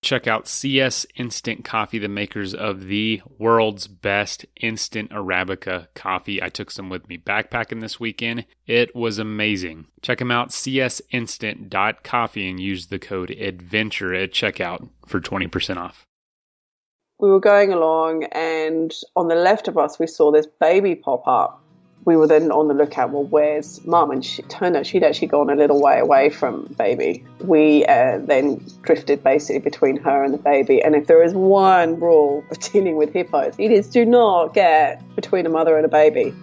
Check out CS Instant Coffee, the makers of the world's best instant Arabica coffee. I took some with me backpacking this weekend. It was amazing. Check them out, csinstant.coffee, and use the code ADVENTURE at checkout for 20% off. We were going along, and on the left of us, we saw this baby pop up. We were then on the lookout, well, where's Mum? And it turned out she'd actually gone a little way away from baby. We then drifted basically between her and the baby. And if there is one rule of dealing with hippos, it is do not get between a mother and a baby.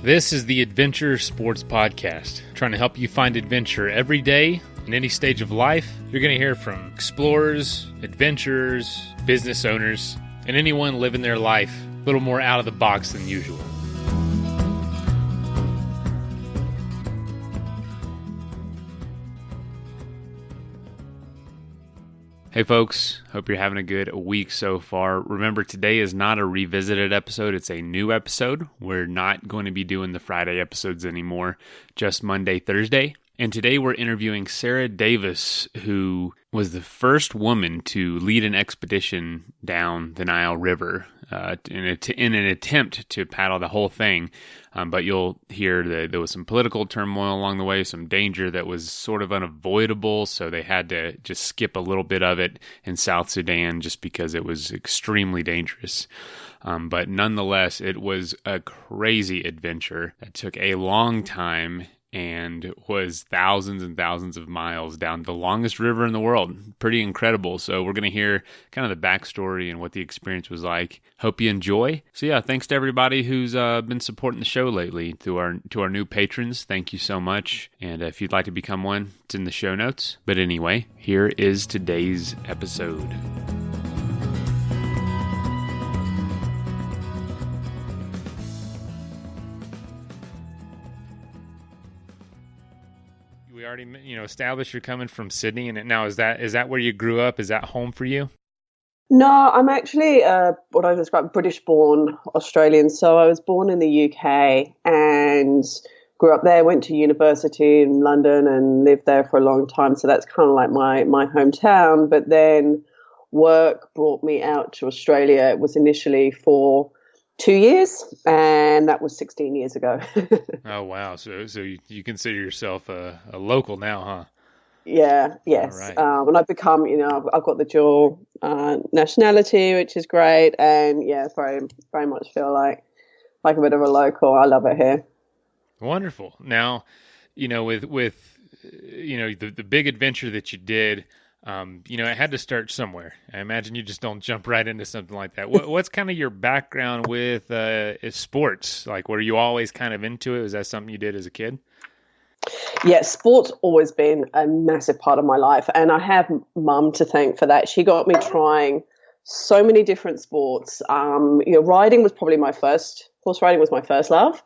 This is the Adventure Sports Podcast, trying to help you find adventure every day in any stage of life. You're going to hear from explorers, adventurers, business owners, and anyone living their life a little more out of the box than usual. Hey folks, hope you're having a good week so far. Remember, today is not a revisited episode, it's a new episode. We're not going to be doing the Friday episodes anymore, just Monday, Thursday. And today we're interviewing Sarah Davis, who was the first woman to lead an expedition down the Nile River in an attempt to paddle the whole thing. But you'll hear that there was some political turmoil along the way, some danger that was sort of unavoidable, so they had to just skip a little bit of it in South Sudan just because it was extremely dangerous. But nonetheless, it was a crazy adventure that took a long time and was thousands and thousands of miles down the longest river in the world. Pretty incredible. So we're going to hear kind of the backstory and what the experience was like. Hope you enjoy. So yeah, thanks to everybody who's been supporting the show lately. To our new patrons, thank you so much. And if you'd like to become one, it's in the show notes. But anyway, here is today's episode. We already, established you're coming from Sydney, and now is that where you grew up? Is that home for you? No, I'm actually what I describe British-born Australian. So I was born in the UK and grew up there. Went to university in London and lived there for a long time. So that's kind of like my hometown. But then work brought me out to Australia. It was initially for 2 years, and that was 16 years ago. Oh, wow. So you consider yourself a local now, huh? Yeah, yes. All right. And I've become, I've got the dual nationality, which is great. And yeah, very, very much feel like a bit of a local. I love it here. Wonderful. Now, with the big adventure that you did, it had to start somewhere. I imagine you just don't jump right into something like that. What's kind of your background with sports? Like, were you always kind of into it? Was that something you did as a kid? Yeah, sports always been a massive part of my life. And I have Mum to thank for that. She got me trying so many different sports. Riding was probably horse riding was my first love.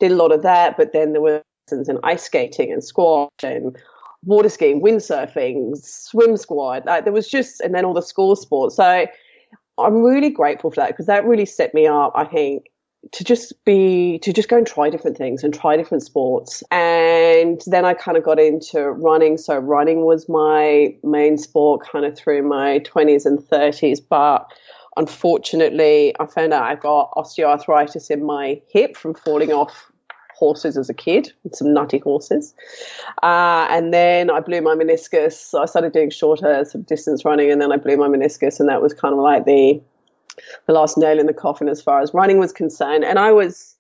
Did a lot of that, but then there were lessons in ice skating and squash and water skiing, windsurfing, swim squad. There was and then all the school sports. So I'm really grateful for that because that really set me up, I think, to just go and try different things and try different sports. And then I kind of got into running. So running was my main sport kind of through my 20s and 30s. But unfortunately, I found out I got osteoarthritis in my hip from falling off horses as a kid, some nutty horses. And then I blew my meniscus. So I started doing shorter sort of distance running, and then I blew my meniscus, and that was kind of like the last nail in the coffin as far as running was concerned. And I was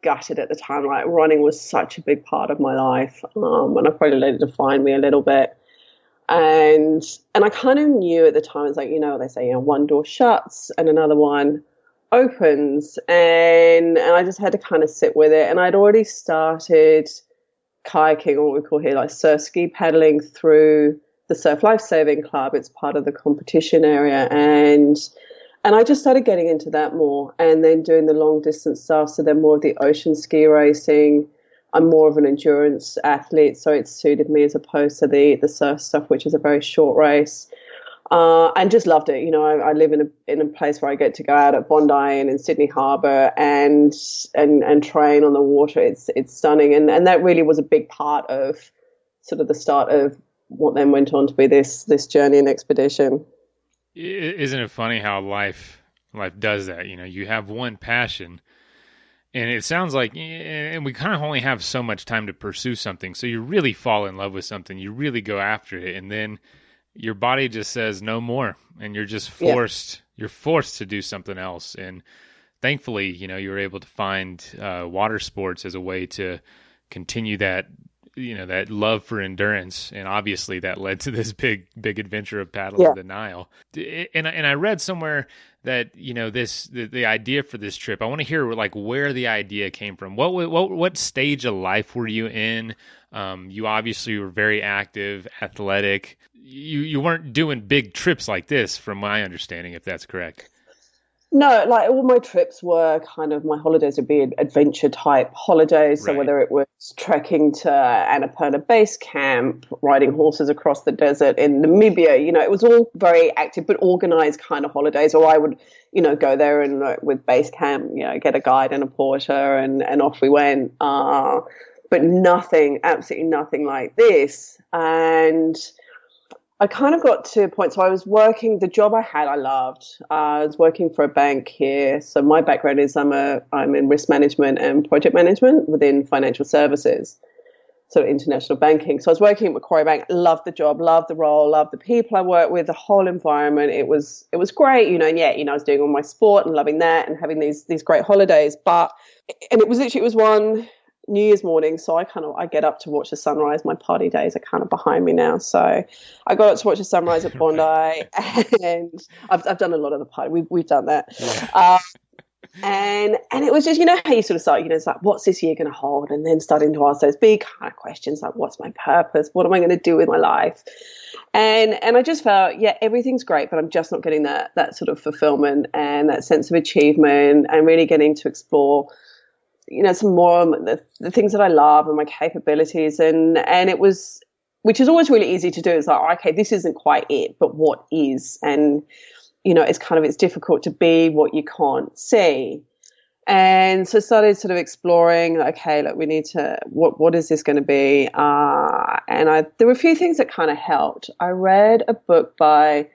gutted at the time. Like, running was such a big part of my life, and I probably let it define me a little bit. And I kind of knew at the time, it's like, they say, one door shuts and another one opens, and I just had to kind of sit with it. And I'd already started kayaking, or what we call here like surf ski paddling, through the Surf Lifesaving Club. It's part of the competition area, and I just started getting into that more, and then doing the long distance stuff. So then more of the ocean ski racing. I'm more of an endurance athlete, so it suited me as opposed to the surf stuff, which is a very short race. And just loved it. I live in a place where I get to go out at Bondi and in Sydney Harbour and train on the water. It's stunning, and that really was a big part of sort of the start of what then went on to be this journey and expedition. Isn't it funny how life does that? You have one passion, and it sounds like, and we kind of only have so much time to pursue something. So you really fall in love with something, you really go after it, and then your body just says no more, and you're just forced. Yeah. You're forced to do something else. And thankfully, you were able to find water sports as a way to continue that, that love for endurance. And obviously that led to this big adventure of paddling the Nile. And I read somewhere that, the idea for this trip, I want to hear like where the idea came from. What stage of life were you in? You obviously were very active, athletic. You weren't doing big trips like this, from my understanding, if that's correct. No, like all my trips were kind of, my holidays would be adventure type holidays. So whether it was trekking to Annapurna Base Camp, riding horses across the desert in Namibia, it was all very active but organized kind of holidays. Or I would, go there and with base camp, get a guide and a porter and off we went. But nothing, absolutely nothing like this. And I kind of got to a point, so I was working, the job I had, I loved. I was working for a bank here. So my background is I'm in risk management and project management within financial services, so international banking. So I was working at Macquarie Bank, loved the job, loved the role, loved the people I worked with, the whole environment. It was great, and I was doing all my sport and loving that and having these great holidays. And it was one New Year's morning, so I get up to watch the sunrise. My party days are kind of behind me now, so I got up to watch the sunrise at Bondi, and I've done a lot of the party. We've done that, and it was just how you sort of start. It's like, what's this year going to hold, and then starting to ask those big kind of questions like, what's my purpose? What am I going to do with my life? And I just felt, everything's great, but I'm just not getting that sort of fulfillment and that sense of achievement, and really getting to explore some more the things that I love and my capabilities, and it was, which is always really easy to do. It's like, okay, this isn't quite it, but what is? And it's difficult to be what you can't see. And so started sort of exploring, okay, look, we need to, what is this going to be? And there were a few things that kind of helped. I read a book by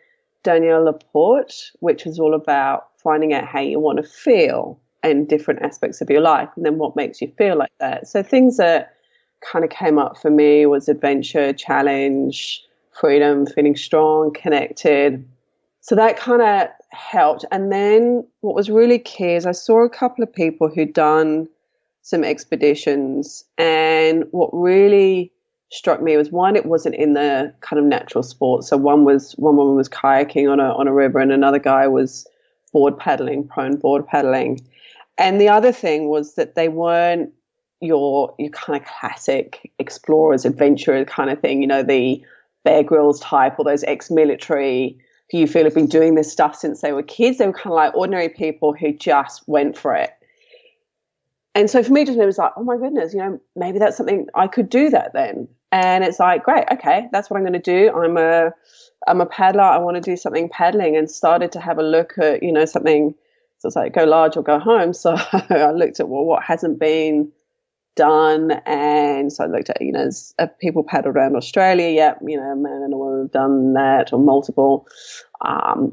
Danielle Laporte, which was all about finding out how you want to feel and different aspects of your life, and then what makes you feel like that. So things that kind of came up for me was adventure, challenge, freedom, feeling strong, connected. So that kind of helped. And then what was really key is I saw a couple of people who'd done some expeditions, and what really struck me was, one, it wasn't in the kind of natural sports. So one woman was kayaking on a river, and another guy was prone board paddling. And the other thing was that they weren't your kind of classic explorers, adventurers kind of thing, the Bear Grylls type, or those ex-military who you feel have been doing this stuff since they were kids. They were kind of like ordinary people who just went for it. And so for me, it was like, oh my goodness, maybe that's something I could do that then. And it's like, great, okay, that's what I'm going to do. I'm a paddler. I want to do something paddling, and started to have a look at, something. So it's like, go large or go home. So I looked at, what hasn't been done. And so I looked at, people paddled around Australia. Yeah, a man and a woman have done that, or multiple.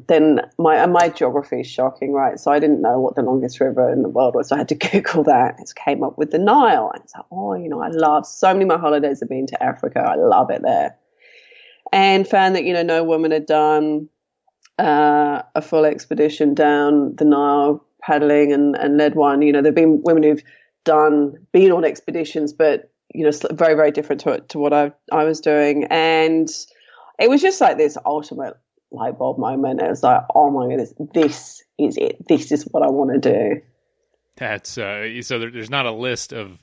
Then my geography is shocking, right? So I didn't know what the longest river in the world was. So I had to Google that. It came up with the Nile. And it's like, I love, so many of my holidays have been to Africa. I love it there. And found that, no woman had done a full expedition down the Nile paddling and led one. There've been women who've been on expeditions, but very, very different to what I was doing. And it was just like this ultimate light bulb moment. It was like, oh my goodness, this is it. This is what I want to do. That's so there's not a list of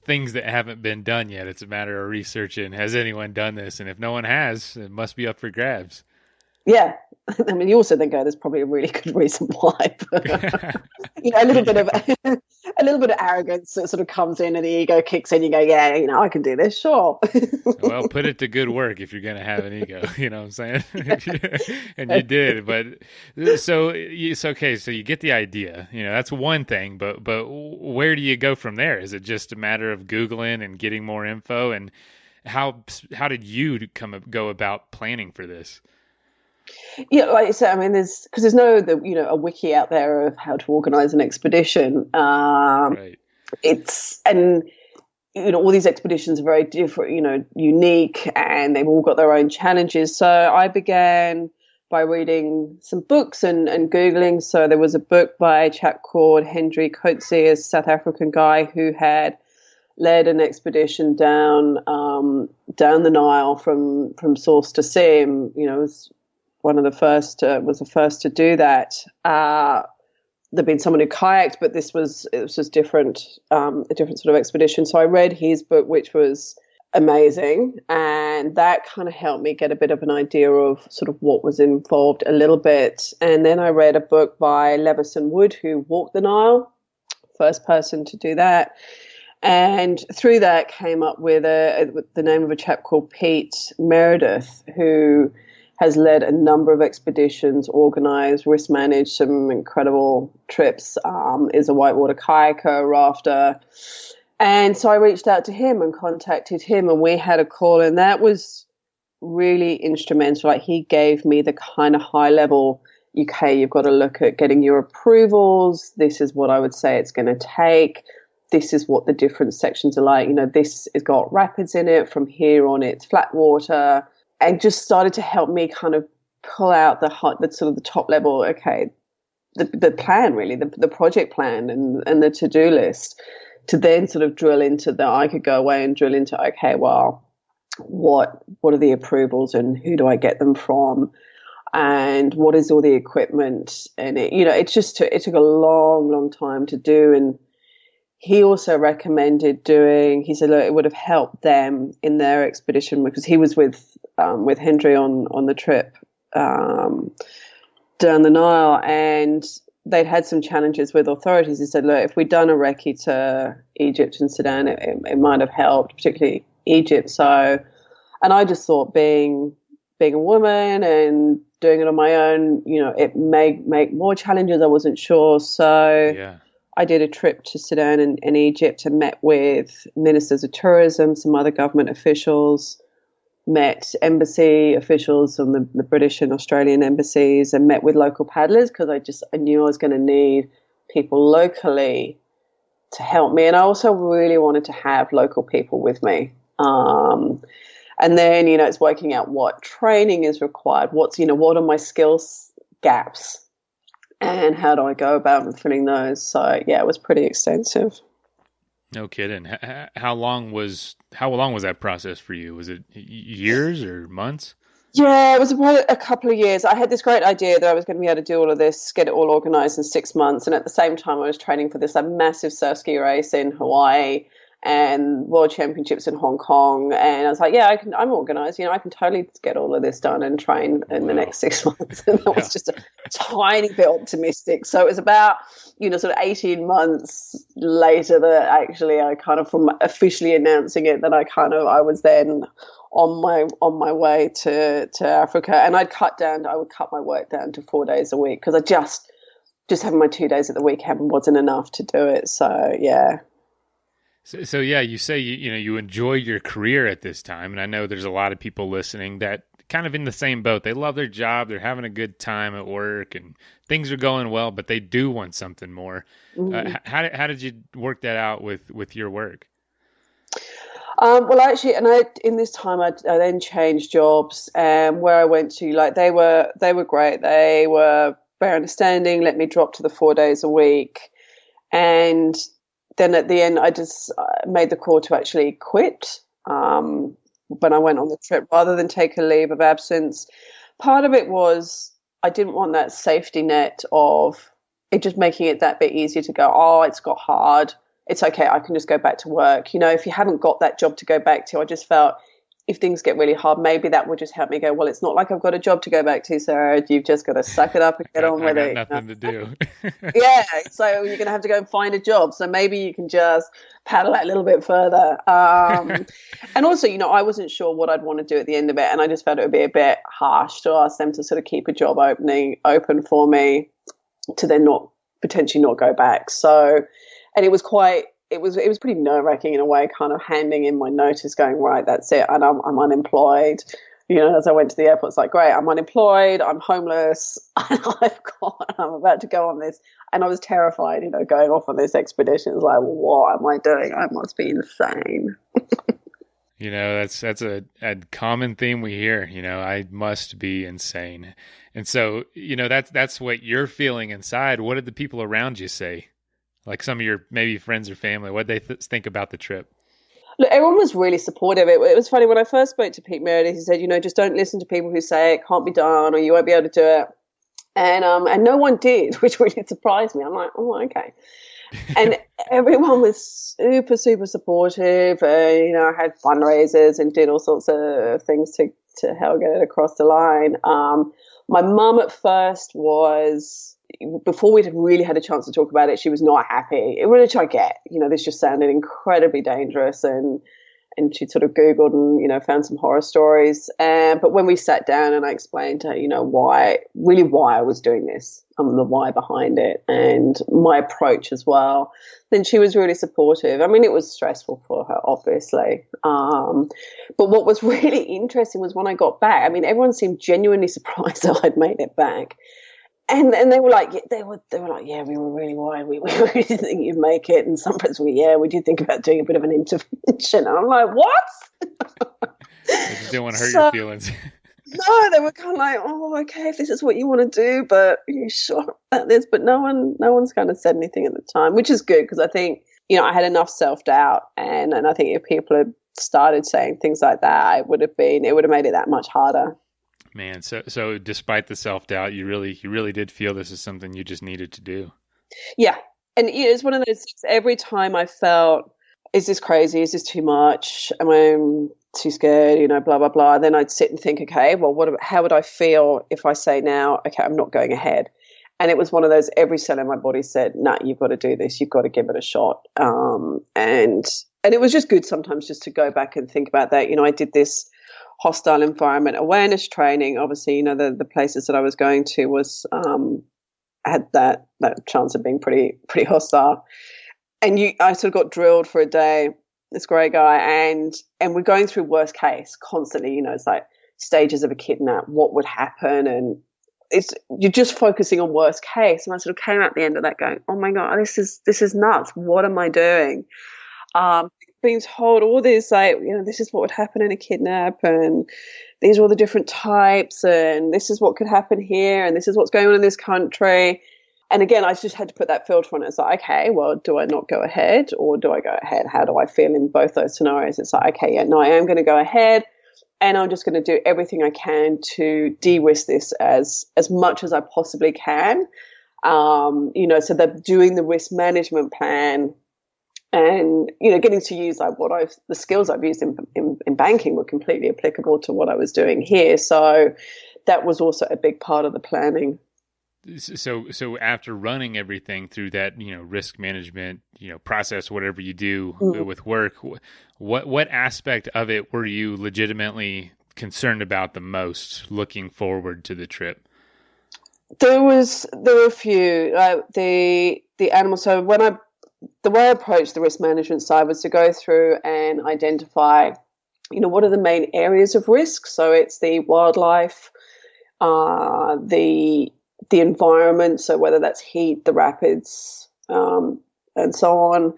things that haven't been done yet. It's a matter of researching, has anyone done this? And if no one has, it must be up for grabs. Yeah. I mean, you also then go, there's probably a really good reason why. But, a little bit of arrogance that sort of comes in, and the ego kicks in. You go, yeah, I can do this, sure. Well, put it to good work if you're going to have an ego. You know what I'm saying? And you did, but so it's okay. So you get the idea. That's one thing. But where do you go from there? Is it just a matter of Googling and getting more info? And how did you go about planning for this? Yeah, like I said, I mean, there's no a wiki out there of how to organize an expedition. Right. All these expeditions are very different, unique, and they've all got their own challenges. So I began by reading some books and Googling. So there was a book by a chap called Hendry Coetzee, a South African guy who had led an expedition down the Nile from source to sea. And, was the first to do that. There'd been someone who kayaked, but it was just different, a different sort of expedition. So I read his book, which was amazing, and that kind of helped me get a bit of an idea of sort of what was involved a little bit. And then I read a book by Levison Wood, who walked the Nile, first person to do that. And through that came up with the name of a chap called Pete Meredith, who has led a number of expeditions, organised, risk managed some incredible trips, is a whitewater kayaker, rafter. And so I reached out to him and contacted him, and we had a call, and that was really instrumental. Like, he gave me the kind of high level, okay, you've got to look at getting your approvals. This is what I would say it's going to take. This is what the different sections are like. This has got rapids in it. From here on, it's flat water. And just started to help me kind of pull out the sort of the top level, okay, the plan really, the project plan and the to-do list, to then sort of drill into I could go away and drill into, okay, well, what are the approvals and who do I get them from? And what is all the equipment? And it took a long, long time to do. And he also recommended he said, look, it would have helped them in their expedition, because he was with Hendry on the trip down the Nile, and they'd had some challenges with authorities. He said, look, if we'd done a recce to Egypt and Sudan, it might have helped, particularly Egypt. So, and I just thought being a woman and doing it on my own, it may make more challenges. I wasn't sure. So yeah. I did a trip to Sudan and Egypt and met with ministers of tourism, some other government officials, met embassy officials from the British and Australian embassies, and met with local paddlers, because I knew I was going to need people locally to help me. And I also really wanted to have local people with me. And then, it's working out what training is required, what are my skills gaps, and how do I go about filling those? So yeah, it was pretty extensive. No kidding. How long was that process for you? Was it years or months? Yeah, it was about a couple of years. I had this great idea that I was going to be able to do all of this, get it all organised in 6 months, and at the same time I was training for this massive surf ski race in Hawaii and World Championships in Hong Kong. And I was like, yeah, I'm organised. I can totally get all of this done and train in the next 6 months. And that was just a tiny bit optimistic. So it was about, sort of 18 months later that actually I kind of, from officially announcing it, that I was then on my way to Africa. And I would cut my work down to 4 days a week, because I just having my 2 days at the weekend wasn't enough to do it. So yeah. So yeah, you say you enjoy your career at this time, and I know there's a lot of people listening that kind of in the same boat. They love their job, they're having a good time at work, and things are going well, but they do want something more. Mm-hmm. How did you work that out with your work? Well, actually, in this time I then changed jobs, and where I went to, like, they were great. They were very understanding. Let me drop to the 4 days a week, and then at the end, I just made the call to actually quit when I went on the trip, rather than take a leave of absence. Part of it was I didn't want that safety net of it just making it that bit easier to go, oh, it's got hard. It's okay, I can just go back to work. If you haven't got that job to go back to, I just felt if things get really hard, maybe that would just help me go, well, it's not like I've got a job to go back to, Sarah. You've just got to suck it up and get on with it. Nothing to do. Yeah, so you're going to have to go and find a job. So maybe you can just paddle that a little bit further. And also, I wasn't sure what I'd want to do at the end of it. And I just felt it would be a bit harsh to ask them to sort of keep a job open for me to then potentially not go back. So, and it was quite it was pretty nerve-wracking in a way, kind of handing in my notice, going, right, that's it, and I'm unemployed. As I went to the airport, it's like, great, I'm unemployed, I'm homeless, and I'm about to go on this. And I was terrified, going off on this expedition. It was like, what am I doing? I must be insane. That's a common theme we hear, I must be insane. And so, that's what you're feeling inside. What did the people around you say? Like some of your maybe friends or family, what did they think about the trip? Look, everyone was really supportive. It was funny when I first spoke to Pete Meredith. He said, just don't listen to people who say it can't be done or you won't be able to do it. And no one did, which really surprised me. I'm like, oh, okay. And everyone was super, super supportive. I had fundraisers and did all sorts of things to help get it across the line. My mum at first was, before we'd really had a chance to talk about it, she was not happy, which I get. This just sounded incredibly dangerous, and she sort of Googled and, found some horror stories. But when we sat down and I explained to her, why I was doing this, the why behind it and my approach as well, then she was really supportive. I mean, it was stressful for her, obviously. But what was really interesting was when I got back, I mean, everyone seemed genuinely surprised that I'd made it back. And they were like, yeah, we were really worried. We really didn't think you'd make it. And some friends were, we did think about doing a bit of an intervention. And I'm like, what? I just didn't want to hurt your feelings. No, they were kind of like, oh, okay, if this is what you want to do, but are you sure about this? But no one's kind of said anything at the time, which is good because I think, I had enough self-doubt. And I think if people had started saying things like that, it would have made it that much harder. Man, so despite the self-doubt, you really did feel this is something you just needed to do. Yeah. And it's one of those things, every time I felt, is this crazy? Is this too much? Am I too scared? Blah, blah, blah. Then I'd sit and think, okay, well, how would I feel if I say now, okay, I'm not going ahead? And it was one of those, every cell in my body said, nah, you've got to do this. You've got to give it a shot. And it was just good sometimes just to go back and think about that. I did this hostile environment awareness training. Obviously, the places that I was going to was had that chance of being pretty hostile. And I sort of got drilled for a day, this great guy, and we're going through worst case constantly. It's like stages of a kidnap, what would happen, and you're just focusing on worst case. And I sort of came out the end of that going, oh my God, this is nuts. What am I doing? Being told all this, like, this is what would happen in a kidnap, and these are all the different types, and this is what could happen here, and this is what's going on in this country. And again, I just had to put that filter on it. It's like, okay, well, do I not go ahead or do I go ahead? How do I feel in both those scenarios? It's like, okay, yeah, no, I am going to go ahead, and I'm just going to do everything I can to de-risk this as much as I possibly can. So that doing the risk management plan, and getting to use like the skills I've used in banking were completely applicable to what I was doing here. So that was also a big part of the planning. So after running everything through that risk management process, whatever you do with work, what aspect of it were you legitimately concerned about the most, looking forward to the trip? There were a few, the animals. So the way I approached the risk management side was to go through and identify, what are the main areas of risk. So it's the wildlife, the environment, so whether that's heat, the rapids, and so on.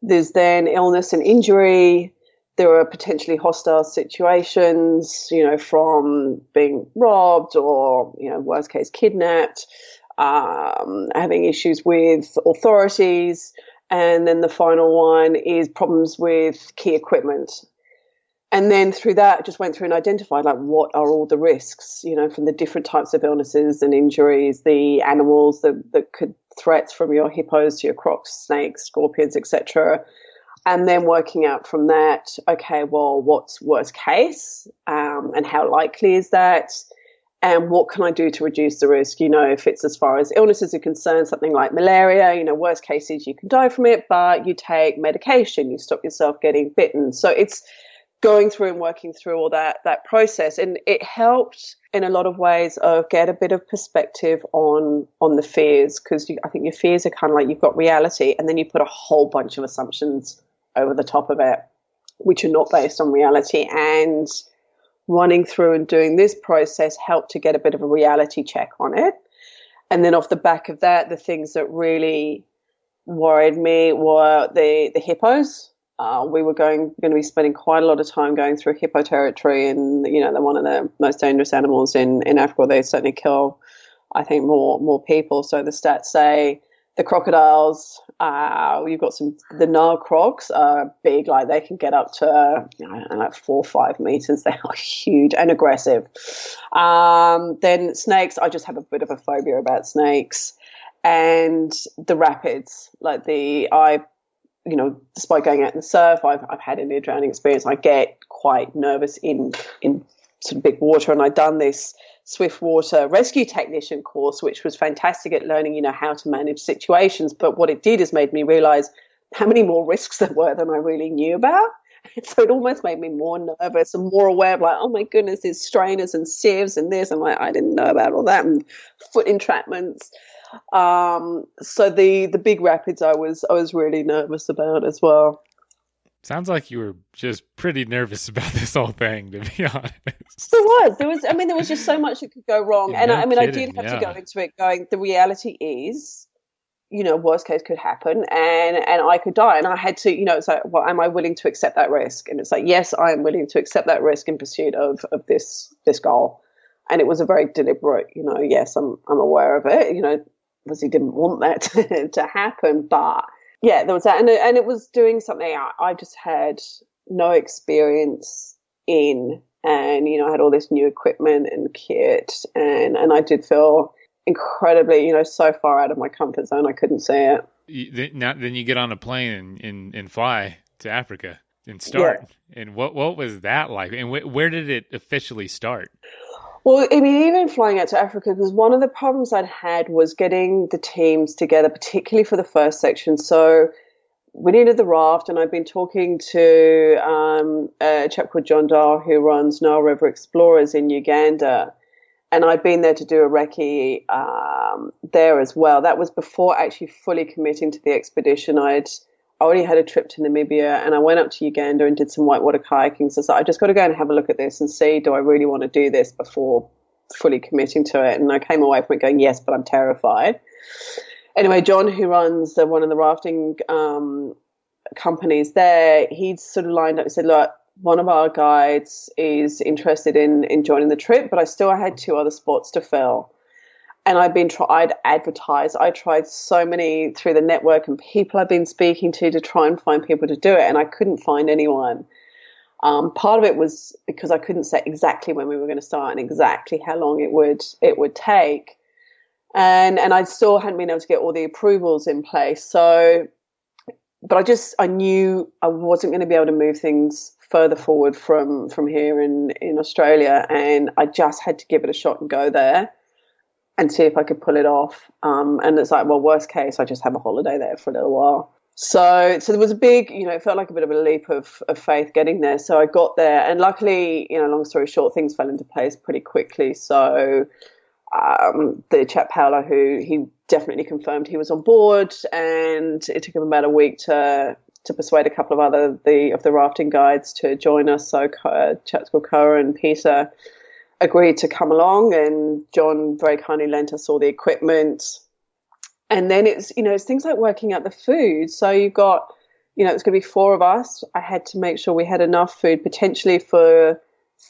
There's then illness and injury. There are potentially hostile situations, from being robbed or, worst case, kidnapped, having issues with authorities. And then the final one is problems with key equipment. And then through that, I just went through and identified, like, what are all the risks, from the different types of illnesses and injuries, the animals that could threats from your hippos to your crocs, snakes, scorpions, etc. And then working out from that, okay, well, what's worst case, and how likely is that? And what can I do to reduce the risk? If it's as far as illnesses are concerned, something like malaria, worst case is you can die from it, but you take medication, you stop yourself getting bitten. So it's going through and working through all that process. And it helped in a lot of ways of get a bit of perspective on the fears, because I think your fears are kind of like you've got reality and then you put a whole bunch of assumptions over the top of it, which are not based on reality. And running through and doing this process helped to get a bit of a reality check on it. And then off the back of that, the things that really worried me were the hippos. We were going to be spending quite a lot of time going through hippo territory, and they're one of the most dangerous animals in Africa. They certainly kill, I think, more people. So the stats say the crocodiles. You've got the Nile crocs are big, like they can get up to like 4 or 5 meters. They are huge and aggressive. Then snakes. I just have a bit of a phobia about snakes, and the rapids. Despite going out in the surf, I've had a near drowning experience. I get quite nervous in sort of big water, and I'd done this swift water rescue technician course, which was fantastic at learning, how to manage situations. But what it did is made me realize how many more risks there were than I really knew about. So it almost made me more nervous and more aware of oh my goodness, there's strainers and sieves and this. And I didn't know about all that, and foot entrapments. So the big rapids I was really nervous about as well. Sounds like you were just pretty nervous about this whole thing, to be honest. There was just so much that could go wrong. And I did have to go into it going, the reality is, worst case could happen and I could die. And I had to, it's like, well, am I willing to accept that risk? And it's like, yes, I am willing to accept that risk in pursuit of this goal. And it was a very deliberate, yes, I'm aware of it, obviously didn't want that to happen, but yeah, there was that. And it was doing something I just had no experience in. And, I had all this new equipment and kit, and I did feel incredibly, so far out of my comfort zone, I couldn't see it. Then you get on a plane and fly to Africa and start. Yeah. And what was that like? And where did it officially start? Well, even flying out to Africa, because one of the problems I'd had was getting the teams together, particularly for the first section. So we needed the raft, and I'd been talking to a chap called John Dahl who runs Nile River Explorers in Uganda, and I'd been there to do a recce there as well. That was before actually fully committing to the expedition. I already had a trip to Namibia, and I went up to Uganda and did some whitewater kayaking. So I just got to go and have a look at this and see, do I really want to do this before fully committing to it? And I came away from it going, yes, but I'm terrified. Anyway, John, who runs one of the rafting companies there, he'd sort of lined up and said, look, one of our guides is interested in joining the trip, but I had 2 other spots to fill. And I'd advertised. I tried so many through the network and people I've been speaking to try and find people to do it, and I couldn't find anyone. Part of it was because I couldn't say exactly when we were going to start and exactly how long it would take, and I still hadn't been able to get all the approvals in place. So, but I knew I wasn't going to be able to move things further forward from here in Australia, and I just had to give it a shot and go there and see if I could pull it off. And it's like, well, worst case, I just have a holiday there for a little while. So there was a big, it felt like a bit of a leap of faith getting there. So I got there, and luckily, long story short, things fell into place pretty quickly. So the chap Paolo, who he definitely confirmed he was on board, and it took him about a week to persuade a couple of of the rafting guides to join us. So chaps called Koa and Peter agreed to come along, and John very kindly lent us all the equipment. And then it's things like working out the food. So you've got, it's going to be 4 of us. I had to make sure we had enough food potentially for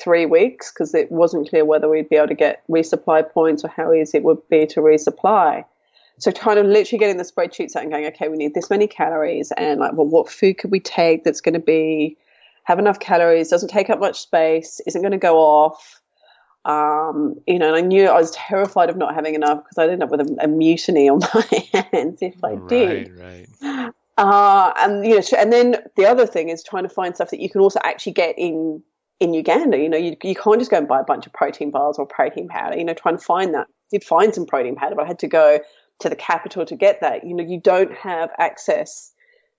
3 weeks, because it wasn't clear whether we'd be able to get resupply points or how easy it would be to resupply. So kind of literally getting the spreadsheets out and going, okay, we need this many calories, and like, well, what food could we take that's going to have enough calories, doesn't take up much space, isn't going to go off. And I knew I was terrified of not having enough, because I'd end up with a mutiny on my hands if I did. Right. And then the other thing is trying to find stuff that you can also actually get in Uganda. You can't just go and buy a bunch of protein bars or protein powder. Trying to find that. I did find some protein powder, but I had to go to the capital to get that. You don't have access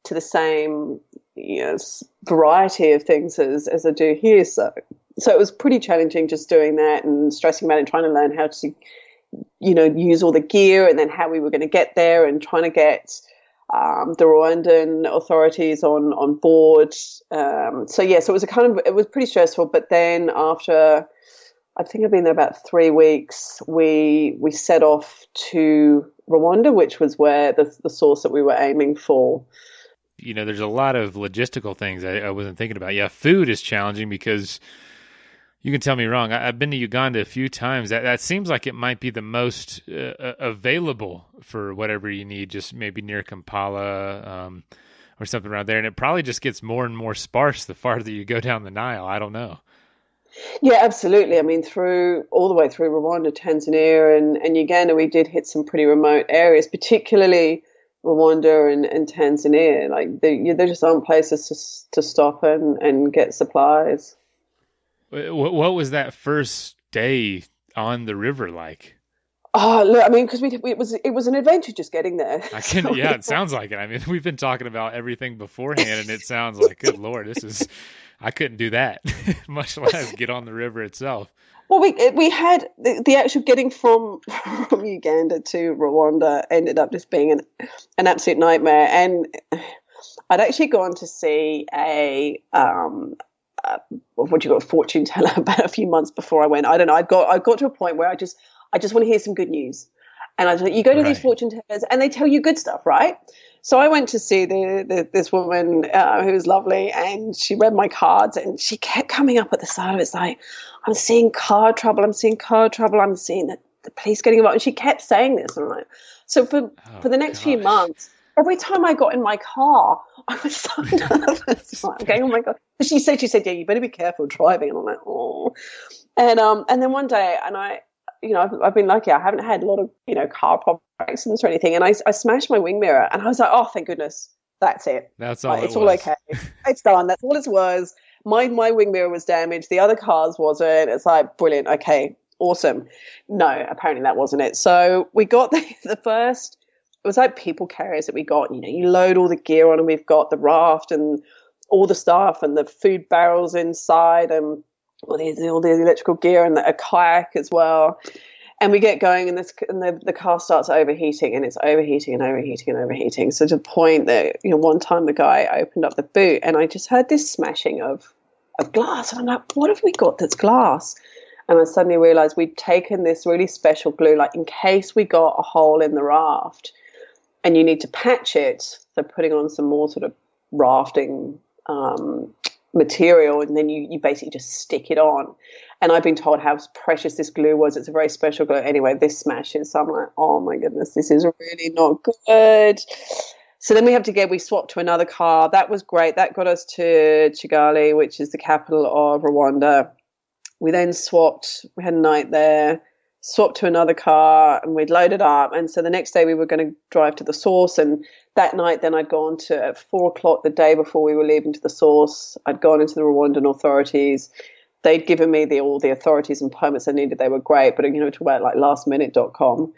to the same variety of things as I do here. So it was pretty challenging just doing that and stressing about it and trying to learn how to, use all the gear and then how we were going to get there and trying to get the Rwandan authorities on board. So it was it was pretty stressful. But then after, I think I've been there about 3 weeks, we set off to Rwanda, which was where the source that we were aiming for. There's a lot of logistical things I wasn't thinking about. Yeah, food is challenging because you can tell me wrong. I've been to Uganda a few times. That seems like it might be the most available for whatever you need, just maybe near Kampala or something around there. And it probably just gets more and more sparse the farther you go down the Nile. I don't know. Yeah, absolutely. I mean, all the way through Rwanda, Tanzania, and Uganda, we did hit some pretty remote areas, particularly Rwanda and Tanzania. Like there just aren't places to stop and get supplies. What was that first day on the river like? Oh, look, I mean, because it was an adventure just getting there. Yeah, it sounds like it. I mean, we've been talking about everything beforehand, and it sounds like, good Lord, I couldn't do that, much less get on the river itself. Well, we had the actual getting from Uganda to Rwanda ended up just being an absolute nightmare, and I'd actually gone to see a fortune teller about a few months before I went. I don't know. I got to a point where I just want to hear some good news, and I was like, you go to these fortune tellers and they tell you good stuff, right? So I went to see this woman who was lovely, and she read my cards, and she kept coming up at the side of it. It's like, I'm seeing car trouble. I'm seeing the police getting involved. And she kept saying this. And I'm like, so for the next few months, every time I got in my car, I was so nervous. Like, okay, oh my God. She said, yeah, you better be careful driving. And I'm like, oh. And then one day, and I've been lucky. I haven't had a lot of, car problem accidents or anything. And I smashed my wing mirror, and I was like, oh, thank goodness. That's it. That's all. It's all okay. It's done. That's all it was. My wing mirror was damaged. The other car's wasn't. It's like, brilliant. Okay, awesome. No, apparently that wasn't it. So we got the first, it was like people carriers that we got. You load all the gear on, and we've got the raft and all the stuff and the food barrels inside and all the electrical gear and a kayak as well. And we get going, and the car starts overheating, and it's overheating and overheating and overheating. So to the point that, one time the guy opened up the boot, and I just heard this smashing of glass. And I'm like, what have we got that's glass? And I suddenly realized we'd taken this really special glue, like in case we got a hole in the raft and you need to patch it. So putting on some more sort of rafting material, and then you basically just stick it on. And I've been told how precious this glue was. It's a very special glue. Anyway, this smashes. So I'm like, oh my goodness, this is really not good. So then we swapped to another car. That was great. That got us to Kigali, which is the capital of Rwanda. We then swapped. We had a night there, swapped to another car, and we'd loaded up. And so the next day we were going to drive to the source. And that night then I'd gone to, at 4:00 the day before we were leaving to the source, I'd gone into the Rwandan authorities. They'd given me all the authorities and permits I needed. They were great, but talk about like lastminute.com.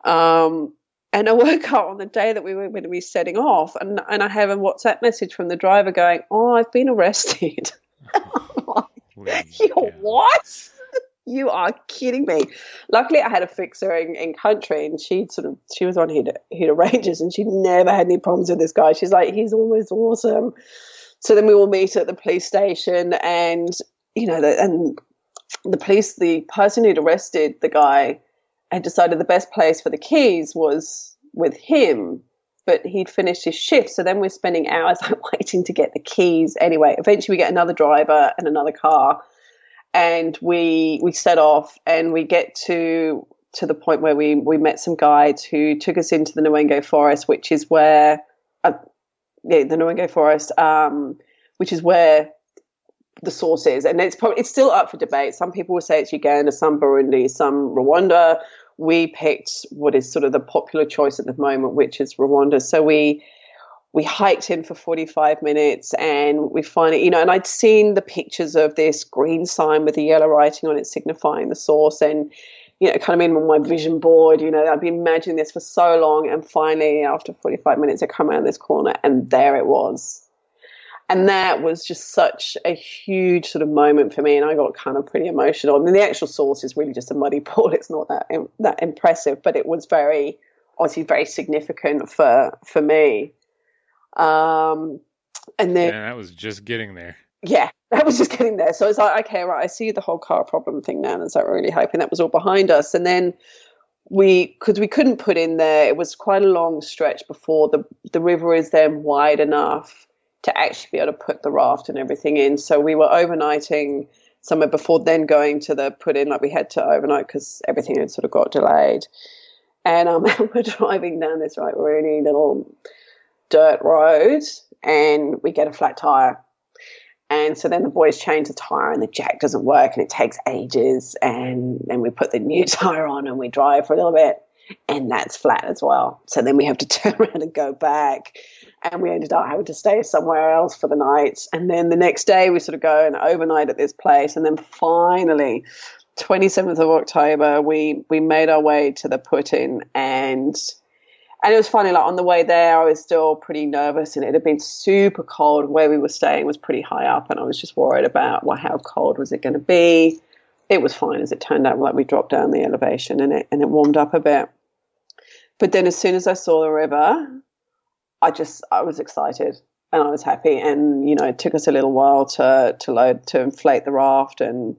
And I woke up on the day that we were going to be setting off, and I have a WhatsApp message from the driver going, "Oh, I've been arrested." What? You are kidding me. Luckily, I had a fixer in country, and she was on Heat Rangers, and she never had any problems with this guy. She's like, he's always awesome. So then we all meet at the police station, and the person who'd arrested the guy had decided the best place for the keys was with him, but he'd finished his shift. So then we're spending hours waiting to get the keys. Anyway, eventually we get another driver and another car, and we set off, and we get to the point where we met some guides who took us into the Nwenge forest, which is where the Nwenge forest, which is where the source is. And it's still up for debate. Some people will say it's Uganda, some Burundi, some Rwanda. We picked what is sort of the popular choice at the moment, which is Rwanda. So we hiked in for 45 minutes, and we finally, and I'd seen the pictures of this green sign with the yellow writing on it signifying the source, and kind of in on my vision board, I'd been imagining this for so long, and finally after 45 minutes I come around this corner and there it was. And that was just such a huge sort of moment for me, and I got kind of pretty emotional. I mean, the actual sauce is really just a muddy pool. It's not that impressive, but it was obviously very significant for me. And then that was just getting there. Yeah, that was just getting there. So it's like, okay, right, I see the whole car problem thing now, and so really hoping that was all behind us. And then because we couldn't put in there, it was quite a long stretch before the river is then wide enough to actually be able to put the raft and everything in. So we were overnighting somewhere before then going to the put in, like we had to overnight because everything had sort of got delayed. And we're driving down this really little dirt road, and we get a flat tire. And so then the boys change the tire, and the jack doesn't work, and it takes ages. And then we put the new tire on, and we drive for a little bit, and that's flat as well. So then we have to turn around and go back. And we ended up having to stay somewhere else for the night. And then the next day we sort of go and overnight at this place. And then finally, 27th of October, we made our way to the put-in. And it was funny, like on the way there, I was still pretty nervous, and it had been super cold. Where we were staying was pretty high up, and I was just worried about, well, how cold was it going to be? It was fine, as it turned out. Like we dropped down the elevation, and it warmed up a bit. But then as soon as I saw the river, I was excited and I was happy. And, you know, it took us a little while to inflate the raft and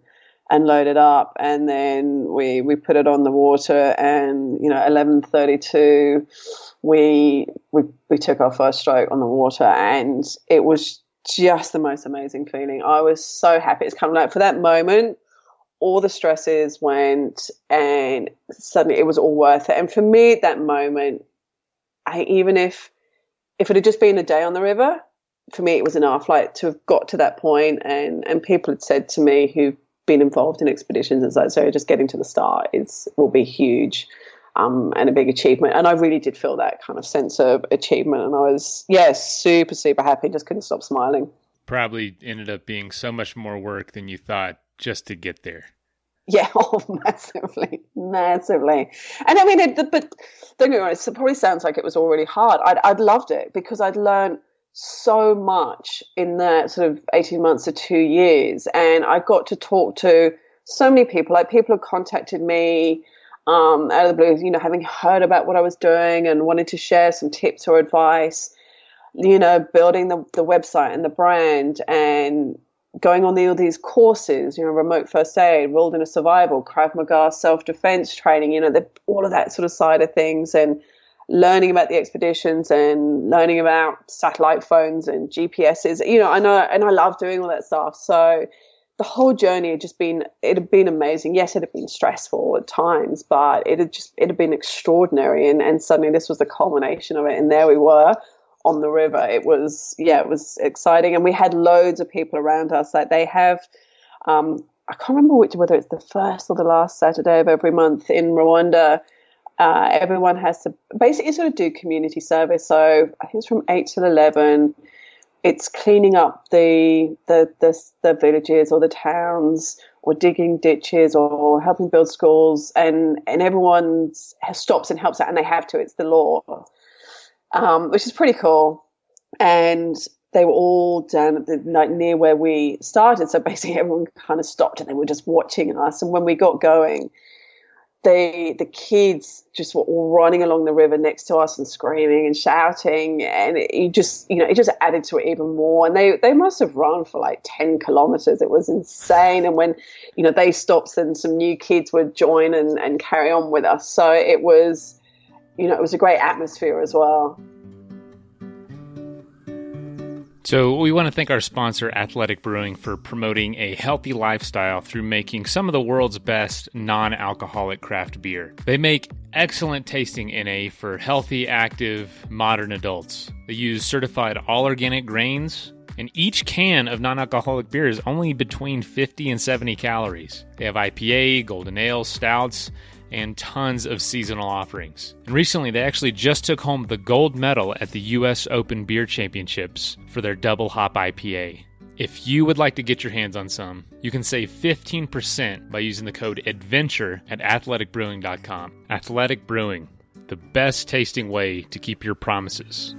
load it up. And then we put it on the water, and, you know, 11:32, we took our first stroke on the water, and it was just the most amazing feeling. I was so happy. It's kind of like, for that moment, all the stresses went, and suddenly it was all worth it. And for me at that moment, even if it had just been a day on the river, for me it was enough. Like, to have got to that point, and people had said to me who've been involved in expeditions, it's like, so just getting to the start will be huge, and a big achievement. And I really did feel that kind of sense of achievement, and I was, super, super happy, just couldn't stop smiling. Probably ended up being so much more work than you thought just to get there. Yeah, massively. And I mean, but don't get me wrong, it probably sounds like it was all really hard. I'd loved it because I'd learned so much in that sort of 18 months to 2 years. And I got to talk to so many people. Like, people have contacted me out of the blue, you know, having heard about what I was doing and wanted to share some tips or advice, you know, building the website and the brand, and going on all these courses, you know, remote first aid, wilderness survival, Krav Maga, self-defense training, you know, all of that sort of side of things, and learning about the expeditions and learning about satellite phones and GPSs, you know, and I love doing all that stuff. So the whole journey had been amazing. Yes, it had been stressful at times, but it had been extraordinary. And suddenly this was the culmination of it. And there we were on the river. It was exciting. And we had loads of people around us. Like, they have, I can't remember whether it's the first or the last Saturday of every month in Rwanda. Everyone has to basically sort of do community service. So I think it's from 8 till 11. It's cleaning up the villages or the towns, or digging ditches, or helping build schools, and everyone stops and helps out, and they have to. It's the law, which is pretty cool. And they were all down at near where we started. So basically everyone kind of stopped, and they were just watching us. And when we got going, the kids just were all running along the river next to us and screaming and shouting, and it just added to it even more. And they must have run for like 10 kilometers. It was insane. And when, you know, they stopped, then some new kids would join and carry on with us. So it was, you know, it was a great atmosphere as well. So we want to thank our sponsor, Athletic Brewing, for promoting a healthy lifestyle through making some of the world's best non-alcoholic craft beer. They make excellent tasting NA for healthy, active, modern adults. They use certified all-organic grains, and each can of non-alcoholic beer is only between 50 and 70 calories. They have IPA, golden ale, stouts, and tons of seasonal offerings. And recently, they actually just took home the gold medal at the U.S. Open Beer Championships for their double hop IPA. If you would like to get your hands on some, you can save 15% by using the code ADVENTURE at athleticbrewing.com. Athletic Brewing, the best tasting way to keep your promises.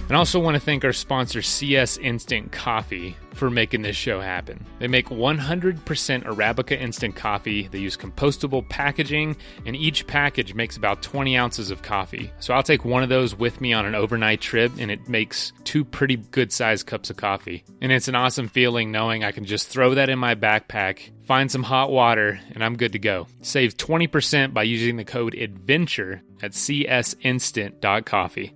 And I also want to thank our sponsor, CS Instant Coffee, for making this show happen. They make 100% Arabica instant coffee. They use compostable packaging, and each package makes about 20 ounces of coffee. So I'll take one of those with me on an overnight trip, and it makes 2 pretty good-sized cups of coffee. And it's an awesome feeling knowing I can just throw that in my backpack, find some hot water, and I'm good to go. Save 20% by using the code ADVENTURE at csinstant.coffee.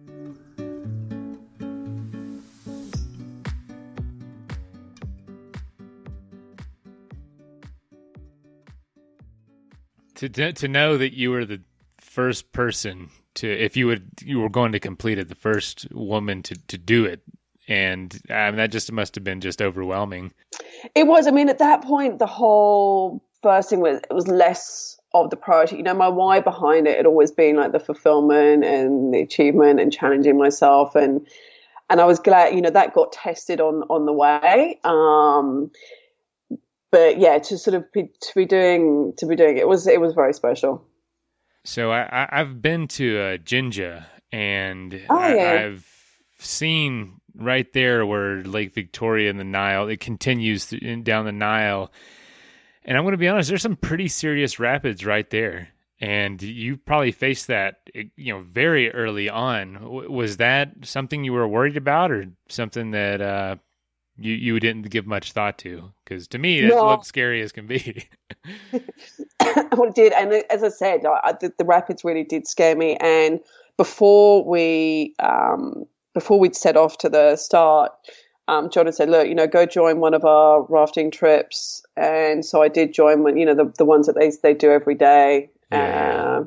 To know that you were the first person you were going to complete it, the first woman to do it, and that just must have been just overwhelming. It was. I mean, at that point, the whole first thing was less of the priority. My why behind it had always been like the fulfillment and the achievement and challenging myself, and I was glad that got tested on the way. But yeah, to be doing it was very special. So I've been to Jinja, and I've seen right there where Lake Victoria and the Nile, it continues down the Nile. And I'm going to be honest, there's some pretty serious rapids right there. And you probably faced that, very early on. Was that something you were worried about, or something that you didn't give much thought to? Because to me, it looked scary as can be. Well, it did. And as I said, the rapids really did scare me. And before we'd set off to the start, John had said, look, go join one of our rafting trips. And so I did join one, the ones that they do every day. Yeah.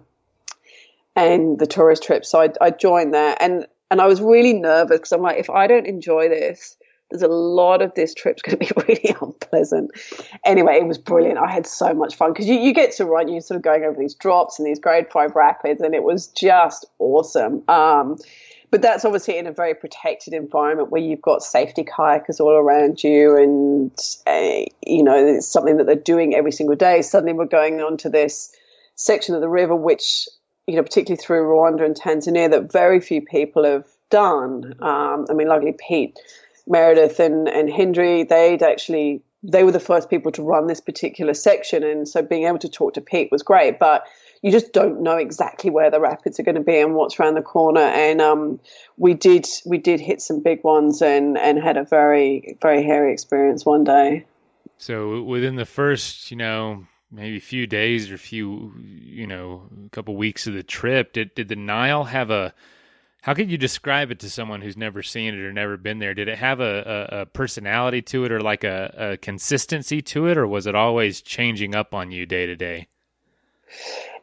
And the tourist trips. So I joined that. And I was really nervous because I'm like, if I don't enjoy this, there's a lot of this trip's going to be really unpleasant. Anyway, it was brilliant. I had so much fun because you get to run, you're sort of going over these drops and these grade 5 rapids, and it was just awesome. But that's obviously in a very protected environment where you've got safety kayakers all around you, and it's something that they're doing every single day. Suddenly we're going on to this section of the river, which, particularly through Rwanda and Tanzania, that very few people have done. Luckily Pete Meredith and Hendry, they were the first people to run this particular section, and so being able to talk to Pete was great, but you just don't know exactly where the rapids are going to be and what's around the corner. And we did hit some big ones and had a very, very hairy experience one day. So within the first, maybe a few days or a couple weeks of the trip, did the Nile have how could you describe it to someone who's never seen it or never been there? Did it have a personality to it, or like a consistency to it, or was it always changing up on you day to day?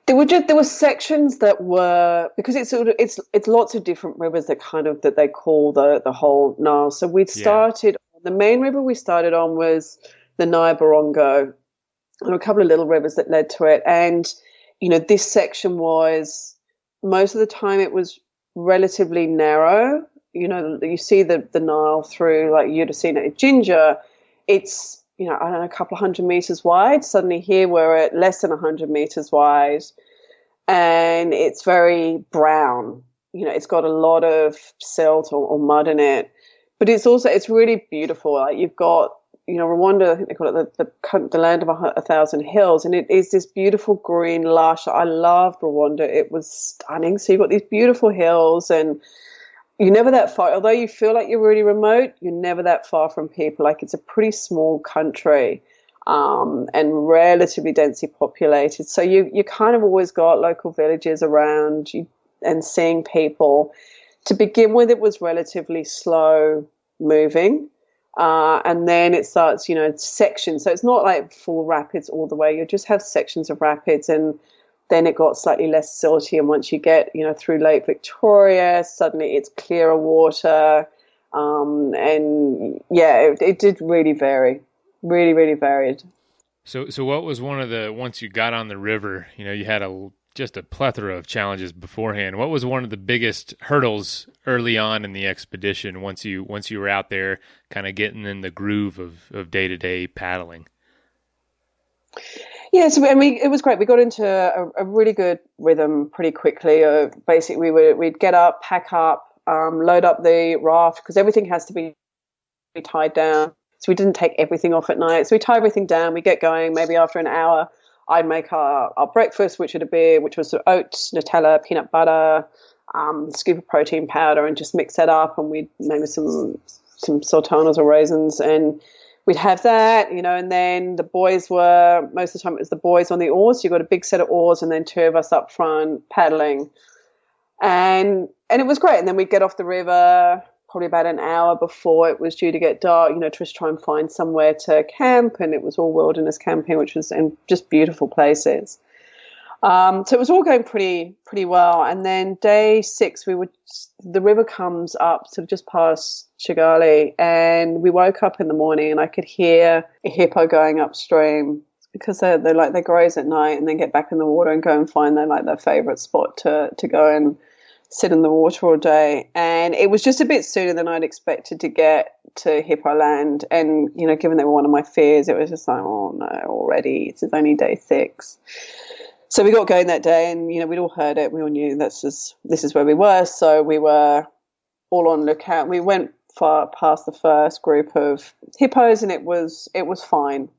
There were sections that were, because it's lots of different rivers that they call the whole Nile. So we'd started, the main river we started on was the Nile Borongo, and a couple of little rivers that led to it. And, this section was, most of the time it was relatively narrow. You see the Nile through, like you'd have seen it at Jinja. It's, a couple of 100 meters wide. Suddenly here we're at less than 100 meters wide, and it's very brown. It's got a lot of silt or mud in it, but it's really beautiful. Like you've got, Rwanda, I think they call it the land of 1,000 hills, and it is this beautiful green lush. I loved Rwanda. It was stunning. So you've got these beautiful hills, and you're never that far. Although you feel like you're really remote, you're never that far from people. Like it's a pretty small country, and relatively densely populated. So you kind of always got local villages around you and seeing people. To begin with, it was relatively slow moving. And then it starts, sections. So it's not like full rapids all the way. You just have sections of rapids, and then it got slightly less silty. And once you get, through Lake Victoria, suddenly it's clearer water. It did really vary, really, really varied. So what was once you got on the river, you had just a plethora of challenges beforehand. What was one of the biggest hurdles early on in the expedition once you were out there kind of getting in the groove of day-to-day paddling? Yeah, so it was great. We got into a really good rhythm pretty quickly. Basically, we'd get up, pack up, load up the raft because everything has to be tied down. So we didn't take everything off at night. So we tie everything down. We get going. Maybe after an hour, I'd make our breakfast, which was oats, Nutella, peanut butter, scoop of protein powder, and just mix that up. And we'd maybe some sultanas or raisins, and we'd have that, and then the boys most of the time it was the boys on the oars. So you got a big set of oars and then two of us up front paddling. And it was great. And then we'd get off the river probably about an hour before it was due to get dark, to just try and find somewhere to camp. And it was all wilderness camping, which was in just beautiful places. So it was all going pretty well. And then day 6, the river comes up sort of just past Chigali, and we woke up in the morning and I could hear a hippo going upstream because they graze at night and then get back in the water and go and find their favorite spot to go and sit in the water all day. And it was just a bit sooner than I'd expected to get to Hippo Land. And, given they were one of my fears, it was just like, oh no, already, it's only day 6. So we got going that day, and, we'd all heard it. We all knew this is where we were. So we were all on lookout. We went far past the first group of hippos, and it was fine.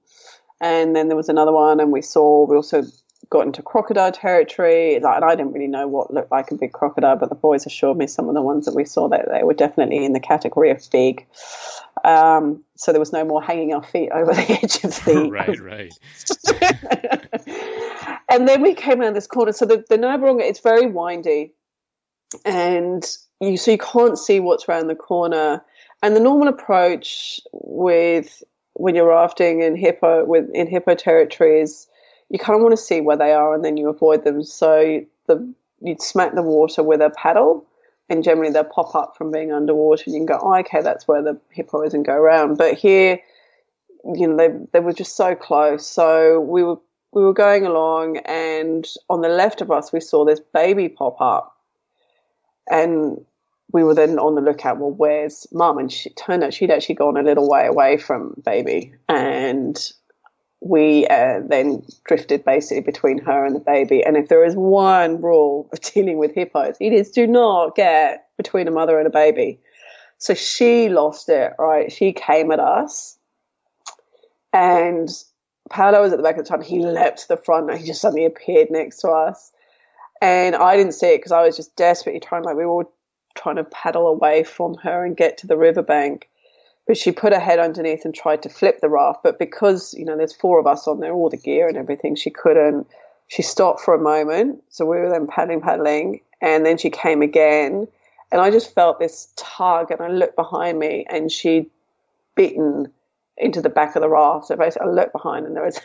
And then there was another one, and we also got into crocodile territory. And I didn't really know what looked like a big crocodile, but the boys assured me some of the ones that we saw, that they were definitely in the category of big. So there was no more hanging our feet over the edge of the right. And then we came around this corner. So the Nile, it's very windy, and you can't see what's around the corner. And the normal approach when you're rafting in hippo territory is you kind of want to see where they are and then you avoid them. So you'd smack the water with a paddle, and generally they'll pop up from being underwater, and you can go, oh, okay, that's where the hippo is, and go around. But here, they were just so close. So we were going along, and on the left of us we saw this baby pop up, and we were then on the lookout. Well, where's Mum? And she turned out she'd actually gone a little way away from baby, and we then drifted basically between her and the baby. And if there is one rule of dealing with hippos, it is do not get between a mother and a baby. So she lost it, right? She came at us, and Paolo was at the back of the time. He leapt to the front, and he just suddenly appeared next to us. And I didn't see it because I was just desperately we were all trying to paddle away from her and get to the riverbank. But she put her head underneath and tried to flip the raft. But because, there's 4 of us on there, all the gear and everything, she couldn't. She stopped for a moment. So we were then paddling. And then she came again. And I just felt this tug. And I looked behind me, and she'd bitten into the back of the raft. So basically I looked behind, and there was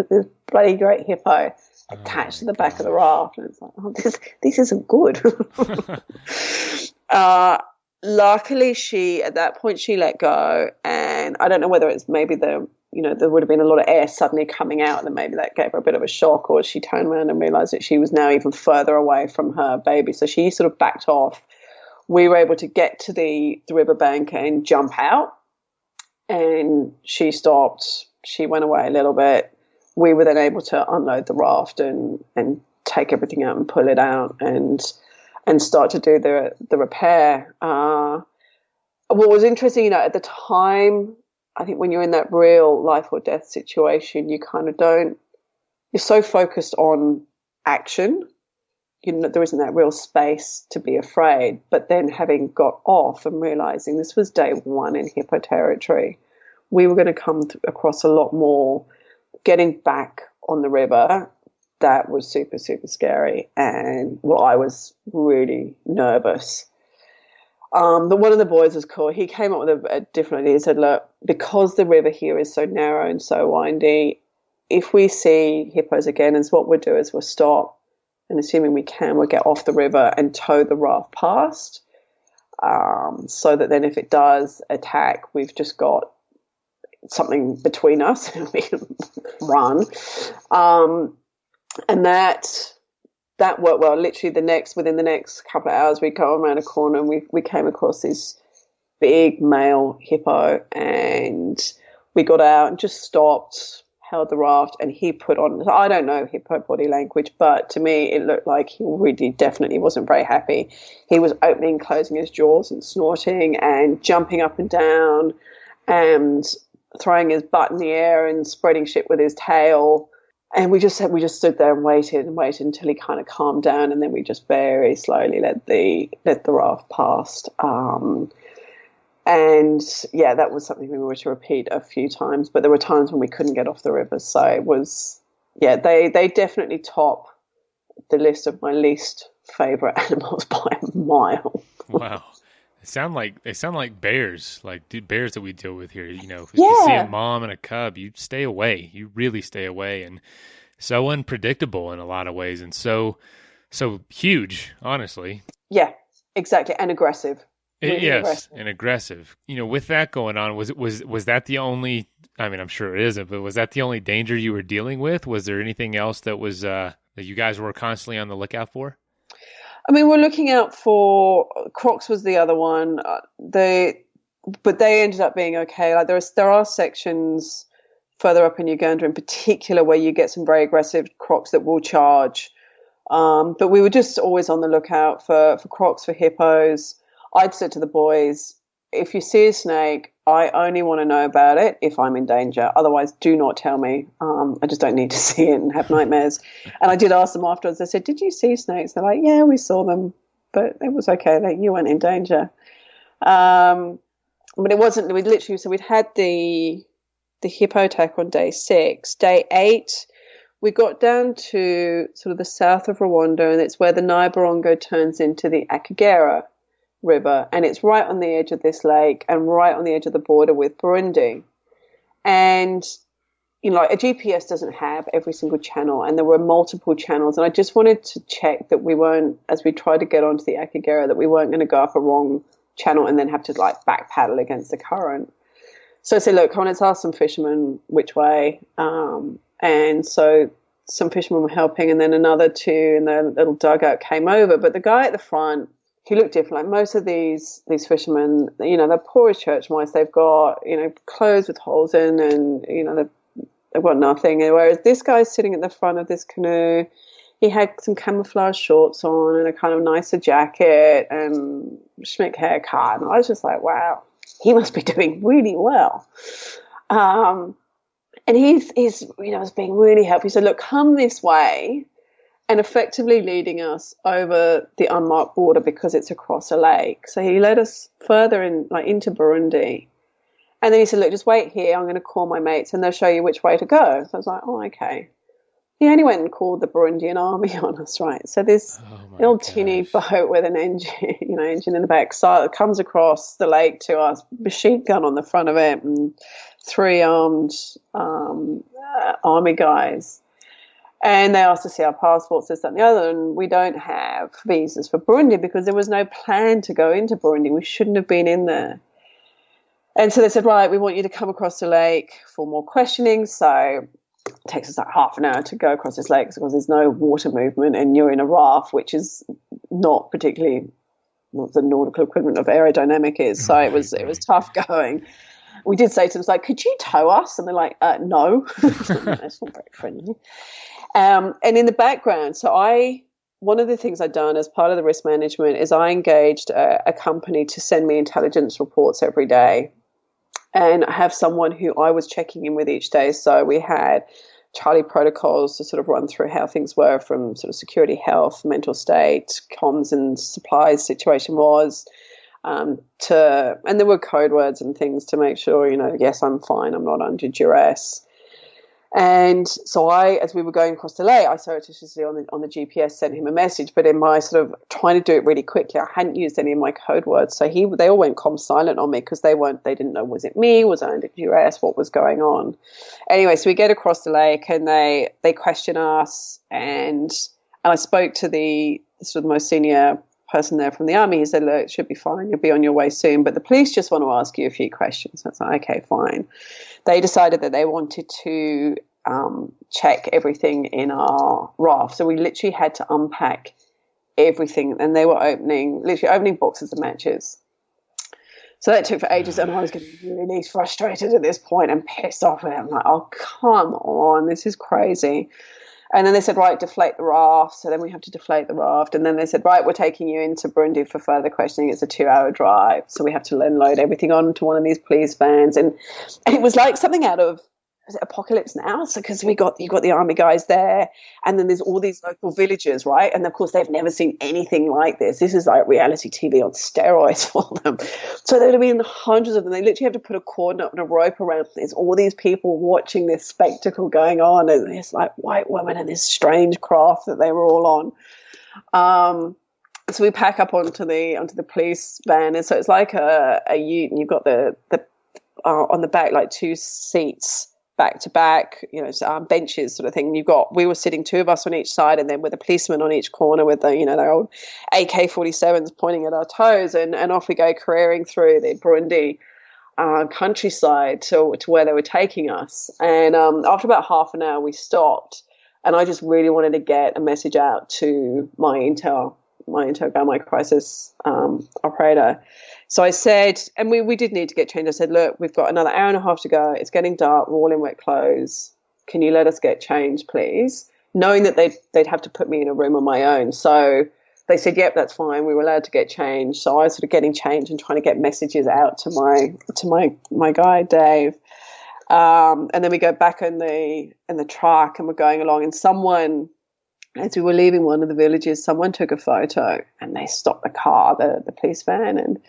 this bloody great hippo attached to the back of the raft. And it's like, oh, this isn't good. Luckily, at that point, she let go, and I don't know whether it's maybe there would have been a lot of air suddenly coming out, and maybe that gave her a bit of a shock, or she turned around and realized that she was now even further away from her baby. So she sort of backed off. We were able to get to the riverbank and jump out, and she stopped. She went away a little bit. We were then able to unload the raft and take everything out and pull it out and start to do the repair. What was interesting, at the time, I think when you're in that real life or death situation, you kind of you're so focused on action, there isn't that real space to be afraid. But then having got off and realizing this was day 1 in hippo territory, we were going to come across a lot more. Getting back on the river, that was super, super scary. And I was really nervous. But one of the boys was cool. He came up with a different idea. He said, look, because the river here is so narrow and so windy, if we see hippos again, what we'll do is we'll stop, and assuming we can, we'll get off the river and tow the raft past, so that then if it does attack, we've just got something between us and we can run. And that worked well. Literally within the next couple of hours, we go around a corner and we came across this big male hippo, and we got out and just stopped, held the raft, and he put on, I don't know hippo body language, but to me it looked like he really definitely wasn't very happy. He was opening and closing his jaws and snorting and jumping up and down and throwing his butt in the air and spreading shit with his tail. And we just stood there and waited until he kind of calmed down, and then we just very slowly let the raft past. And yeah, that was something we were to repeat a few times, but there were times when we couldn't get off the river. So it was, yeah, they definitely top the list of my least favorite animals by a mile. Wow. They sound like bears, bears that we deal with here. You know, if you see a mom and a cub, you stay away. You really stay away, and so unpredictable in a lot of ways, and so huge, honestly. Yeah, exactly, and aggressive. Really yes, aggressive. And aggressive. You know, with that going on, was that the only? I mean, I'm sure it isn't, but was that the only danger you were dealing with? Was there anything else that was that you guys were constantly on the lookout for? I mean, we're looking out for crocs was the other one. But they ended up being okay. Like there are sections further up in Uganda, in particular, where you get some very aggressive crocs that will charge. But we were just always on the lookout for crocs, for hippos. I'd said to the boys, if you see a snake, I only want to know about it if I'm in danger. Otherwise, do not tell me. I just don't need to see it and have nightmares. And I did ask them afterwards. I said, did you see snakes? They're like, yeah, we saw them, but it was okay. You weren't in danger. But it wasn't. We literally, so we'd had the hippo attack on day 6. Day 8, we got down to sort of the south of Rwanda, and it's where the Nile turns into the Akagera River, and it's right on the edge of this lake and right on the edge of the border with Burundi. And you know, like a GPS doesn't have every single channel, and there were multiple channels, and I just wanted to check that we weren't, as we tried to get onto the Akagera, that we weren't going to go up a wrong channel and then have to like back paddle against the current. So I said, look, come on, let's ask some fishermen which way. And so some fishermen were helping, and then another 2 in their little dugout came over. But the guy at the front, he looked different. Like most of these fishermen, you know, they're poor as church mice. They've got, you know, clothes with holes in, and, you know, they've got nothing. Whereas this guy's sitting at the front of this canoe, he had some camouflage shorts on and a kind of nicer jacket and schmick haircut. And I was just like, wow, he must be doing really well. And he's you know, was being really helpful. He said, look, come this way, and effectively leading us over the unmarked border because it's across a lake. So he led us further in, like into Burundi. And then he said, look, just wait here. I'm going to call my mates and they'll show you which way to go. So I was like, oh, okay. He only went and called the Burundian army on us, right? So this little teeny boat with an engine in the back comes across the lake to us, machine gun on the front of it, and 3 armed army guys. And they asked to see our passports, this, that, and the other, and we don't have visas for Burundi because there was no plan to go into Burundi. We shouldn't have been in there. And so they said, right, we want you to come across the lake for more questioning. So it takes us like half an hour to go across this lake because there's no water movement, and you're in a raft, which is not particularly what the nautical equivalent of aerodynamic is. So it was tough going. We did say to them, like, could you tow us? And they're like, no. That's not very friendly. And in the background, one of the things I'd done as part of the risk management is I engaged a company to send me intelligence reports every day. And I have someone who I was checking in with each day. So we had Charlie protocols to sort of run through how things were from sort of security, health, mental state, comms and supplies situation was, and there were code words and things to make sure, you know, yes, I'm fine, I'm not under duress. And so as we were going across the lake, I surreptitiously on the GPS sent him a message, but in my sort of trying to do it really quickly, I hadn't used any of my code words. So they all went comm silent on me because they didn't know, was it me? Was I under duress? What was going on? Anyway, so we get across the lake and they question us, and I spoke to the sort of most senior person there from the army. He said, look, it should be fine. You'll be on your way soon, but the police just want to ask you a few questions. I was like, okay, fine. They decided that they wanted to check everything in our raft. So we literally had to unpack everything, and they were opening boxes of matches. So that took for ages, and I was getting really frustrated at this point and pissed off with it. I'm like, oh, come on, this is crazy. And then they said, right, deflate the raft. So then we have to deflate the raft. And then they said, right, we're taking you into Burundi for further questioning. It's a 2-hour drive. So we have to then load everything onto one of these police vans. And it was like something out of, was it Apocalypse Now? So because you got the army guys there, and then there's all these local villagers, right? And of course they've never seen anything like this. This is like reality TV on steroids for them. So there would have been hundreds of them. They literally have to put a cord up and a rope around. There's all these people watching this spectacle going on, and there's like white women in this strange craft that they were all on. So we pack up onto the police van, and so it's like a ute, and you've got the on the back like 2 seats back to back, benches sort of thing. We were sitting 2 of us on each side, and then with a policeman on each corner with their old AK-47s pointing at our toes, and off we go careering through the Burundi countryside to where they were taking us. And after about half an hour, we stopped, and I just really wanted to get a message out to my intel guy, my crisis operator. So I said, and we did need to get changed. I said, look, we've got another hour and a half to go. It's getting dark. We're all in wet clothes. Can you let us get changed, please? Knowing that they'd have to put me in a room on my own. So they said, yep, that's fine. We were allowed to get changed. So I was sort of getting changed and trying to get messages out to my guy, Dave. And then we go back in the truck, and we're going along, and someone, as we were leaving one of the villages, someone took a photo, and they stopped the car, the police van, and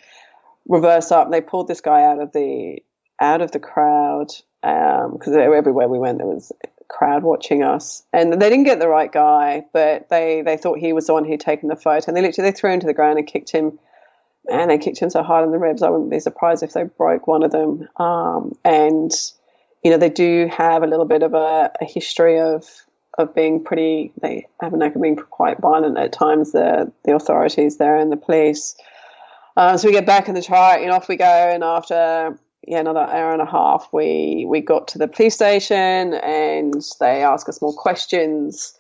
reverse up, and they pulled this guy out of the crowd, because everywhere we went there was a crowd watching us, and they didn't get the right guy, but they thought he was the one who'd taken the photo, and they threw him to the ground and kicked him, and they kicked him so hard in the ribs I wouldn't be surprised if they broke one of them. And they do have a little bit of a history of being they have a knack of being quite violent at times, the authorities there and the police. So we get back in the truck, and off we go. And after another hour and a half, we got to the police station, and they ask us more questions,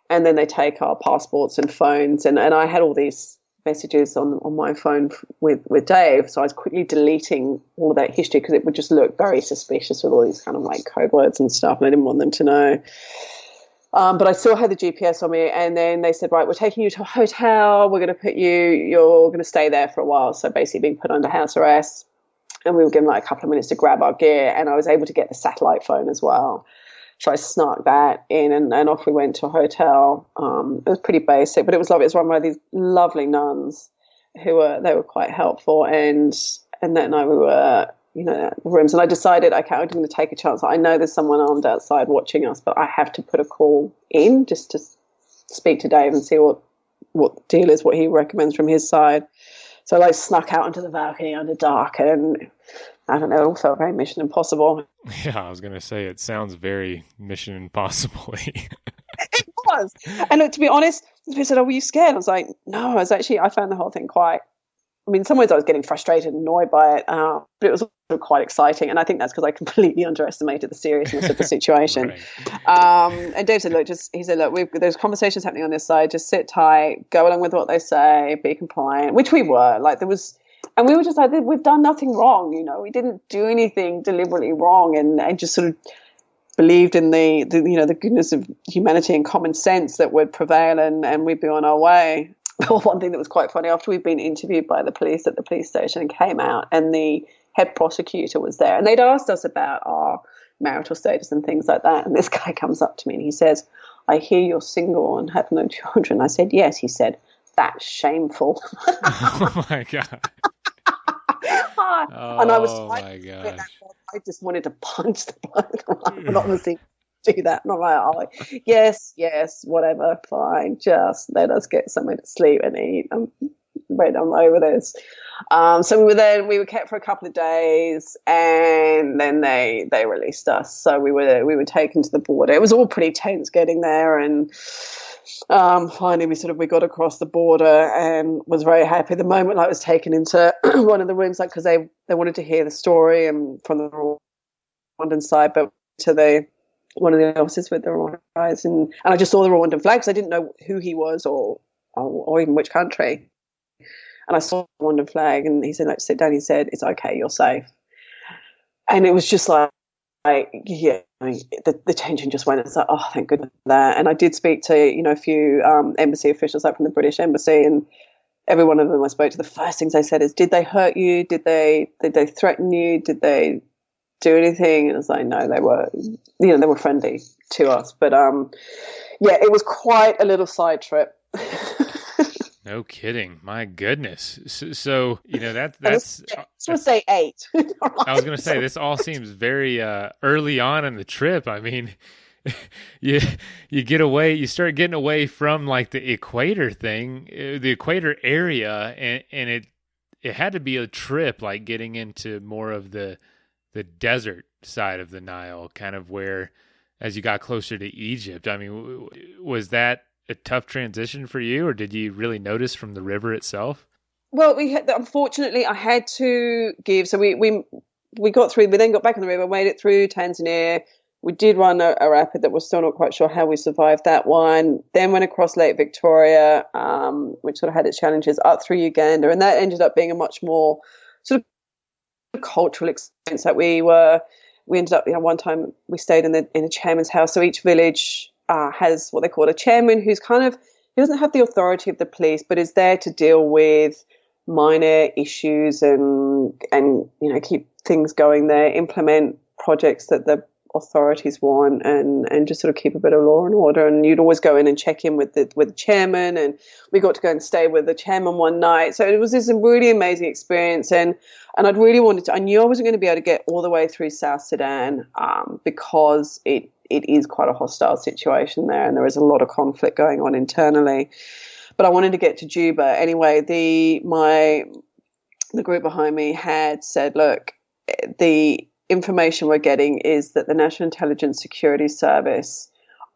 and then they take our passports and phones. And I had all these messages on my phone with Dave, so I was quickly deleting all of that history because it would just look very suspicious with all these kind of like code words and stuff, and I didn't want them to know. But I still had the GPS on me, and then they said, right, we're taking you to a hotel. We're going to you're going to stay there for a while. So basically being put under house arrest, and we were given like a couple of minutes to grab our gear, and I was able to get the satellite phone as well. So I snuck that in, and off we went to a hotel. It was pretty basic, but it was lovely. It was run by these lovely nuns they were quite helpful. And that night we were, rooms, and I decided, okay, I'm going to take a chance. I know there's someone armed outside watching us, but I have to put a call in just to speak to Dave and see what the deal is, what he recommends from his side. So I snuck out onto the balcony under dark, and I don't know, it all felt very Mission Impossible. Yeah, I was going to say, it sounds very Mission Impossible. It was. And look, to be honest, people said, oh, were you scared? I was like, no, I found the whole thing in some ways I was getting frustrated and annoyed by it, but it was also quite exciting. And I think that's because I completely underestimated the seriousness of the situation. Right. And Dave said, look, there's conversations happening on this side. Just sit tight, go along with what they say, be compliant, which we were. And we were just like, we've done nothing wrong. We didn't do anything deliberately wrong, and just sort of believed in the goodness of humanity and common sense that would prevail, and we'd be on our way. One thing that was quite funny, after we'd been interviewed by the police at the police station and came out, and the head prosecutor was there, and they'd asked us about our marital status and things like that, and this guy comes up to me and he says, I hear you're single and have no children. I said, yes. He said, that's shameful. Oh my God. And I was I just wanted to punch the bloke. I'm not going to do that. And I'm like, oh, yes, whatever, fine. Just let us get somewhere to sleep and eat. I'm over this. So we were there. We were kept for a couple of days, and then they released us. So we were taken to the border. It was all pretty tense getting there, and finally we got across the border and was very happy. The moment I was taken into one of the rooms, because they wanted to hear the story and from the Rwandan side, but to one of the officers with the Rwandan eyes, and I just saw the Rwandan flags. I didn't know who he was or even which country. And I saw the Rwandan flag, and he said, like, sit down. He said, it's okay, you're safe. And it was just like, yeah, the tension just went. It's like, oh, thank goodness for that. And I did speak to, a few embassy officials, like from the British embassy, and every one of them I spoke to, the first things they said is, did they hurt you? Did they threaten you? Did they do anything? And I was like, no, they were friendly to us. But yeah, it was quite a little side trip. No kidding. My goodness. So that's was day 8. I was going to say, this all seems very early on in the trip. I mean, you start getting away from like the equator thing, the equator area, and it had to be a trip, like getting into more of the desert side of the Nile, kind of where as you got closer to Egypt. I mean, was that a tough transition for you, or did you really notice from the river itself? Well, unfortunately I had to give. So we got through. We then got back on the river, made it through Tanzania. We did run a rapid that we're still not quite sure how we survived that one. Then went across Lake Victoria, which sort of had its challenges, up through Uganda, and that ended up being a much more sort of cultural experience. That we ended up, one time we stayed in a chairman's house. So each village has what they call a chairman, who's he doesn't have the authority of the police, but is there to deal with minor issues and keep things going there, implement projects that the authorities want, and just sort of keep a bit of law and order. And you'd always go in and check in with the chairman, and we got to go and stay with the chairman one night. So it was this really amazing experience, and I'd really wanted to. I knew I wasn't going to be able to get all the way through South Sudan because it is quite a hostile situation there, and there is a lot of conflict going on internally. But I wanted to get to Juba anyway. The group behind me had said, look, the information we're getting is that the National Intelligence Security Service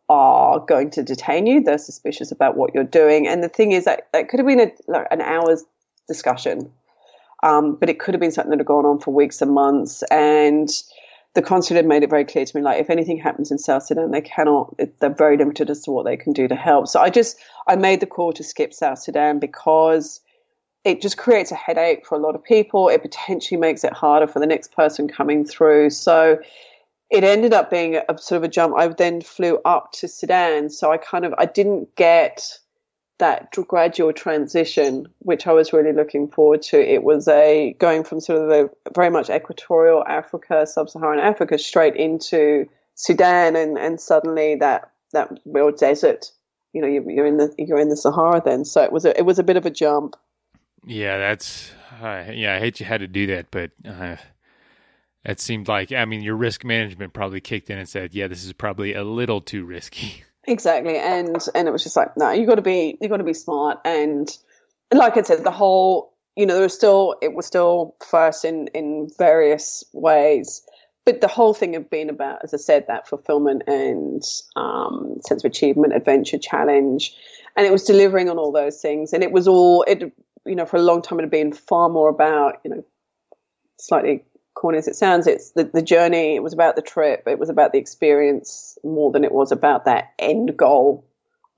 are going to detain you. They're suspicious about what you're doing. And the thing is that could have been an hour's discussion, but it could have been something that had gone on for weeks and months. And the consulate made it very clear to me, like, if anything happens in South Sudan, they're very limited as to what they can do to help. So I made the call to skip South Sudan because it just creates a headache for a lot of people. It potentially makes it harder for the next person coming through. So it ended up being a sort of a jump. I then flew up to Sudan. So I didn't get that gradual transition, which I was really looking forward to. It was going from sort of a very much equatorial Africa, sub-Saharan Africa, straight into Sudan, and suddenly that real desert. You're in the Sahara then. So it was a bit of a jump. Yeah, I hate you had to do that, but it seemed like, your risk management probably kicked in and said, yeah, this is probably a little too risky. Exactly, and it was just like, no, you got to be smart, and like I said, the whole, it was still first in various ways, but the whole thing had been about, as I said, that fulfillment and sense of achievement, adventure, challenge, and it was delivering on all those things, and it was all for a long time it had been far more about, slightly corny as it sounds, it's the journey. It was about the trip. It was about the experience more than it was about that end goal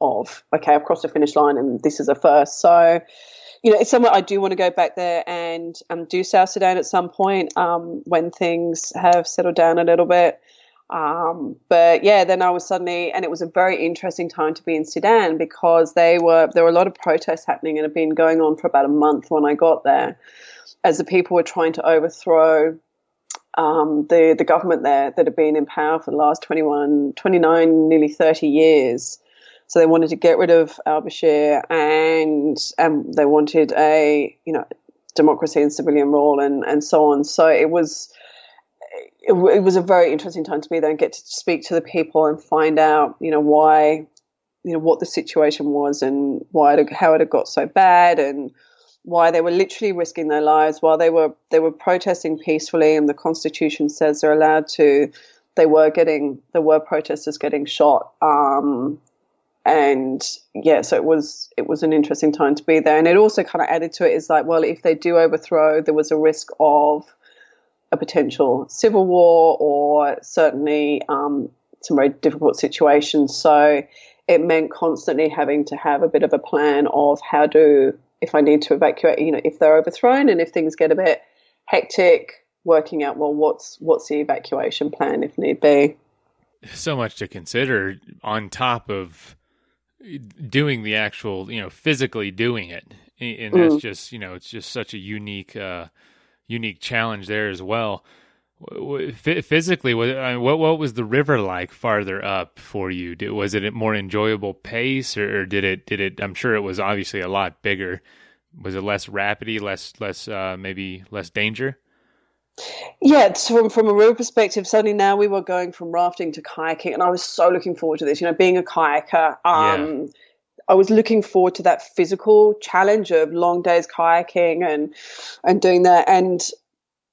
of, okay, I've crossed the finish line and this is a first. So, it's somewhere I do want to go back there and do South Sudan at some point when things have settled down a little bit. But yeah, then I was suddenly, and it was a very interesting time to be in Sudan because there were a lot of protests happening and had been going on for about a month when I got there, as the people were trying to overthrow the government there that had been in power for the last 29, nearly 30 years. So they wanted to get rid of al-Bashir, and they wanted a democracy and civilian rule and so on. So it was a very interesting time to be there and get to speak to the people and find out why, what the situation was and how it had got so bad, and why they were literally risking their lives while they were protesting peacefully, and the Constitution says they're allowed to. There were protesters getting shot, and yeah, so it was an interesting time to be there. And it also kind of added to it is like, well, if they do overthrow, there was a risk of a potential civil war, or certainly some very difficult situations. So it meant constantly having to have a bit of a plan of how to if I need to evacuate, if they're overthrown and if things get a bit hectic, working out, well, what's the evacuation plan if need be. So much to consider on top of doing the actual, physically doing it. And that's just, it's just such a unique challenge there as well. Physically, what was the river like farther up for you? Was it a more enjoyable pace, or did it? I'm sure it was obviously a lot bigger. Was it less rapidy, maybe less danger? Yeah, from a river perspective, suddenly now we were going from rafting to kayaking, and I was so looking forward to this. Being a kayaker, Yeah. I was looking forward to that physical challenge of long days kayaking and doing that, and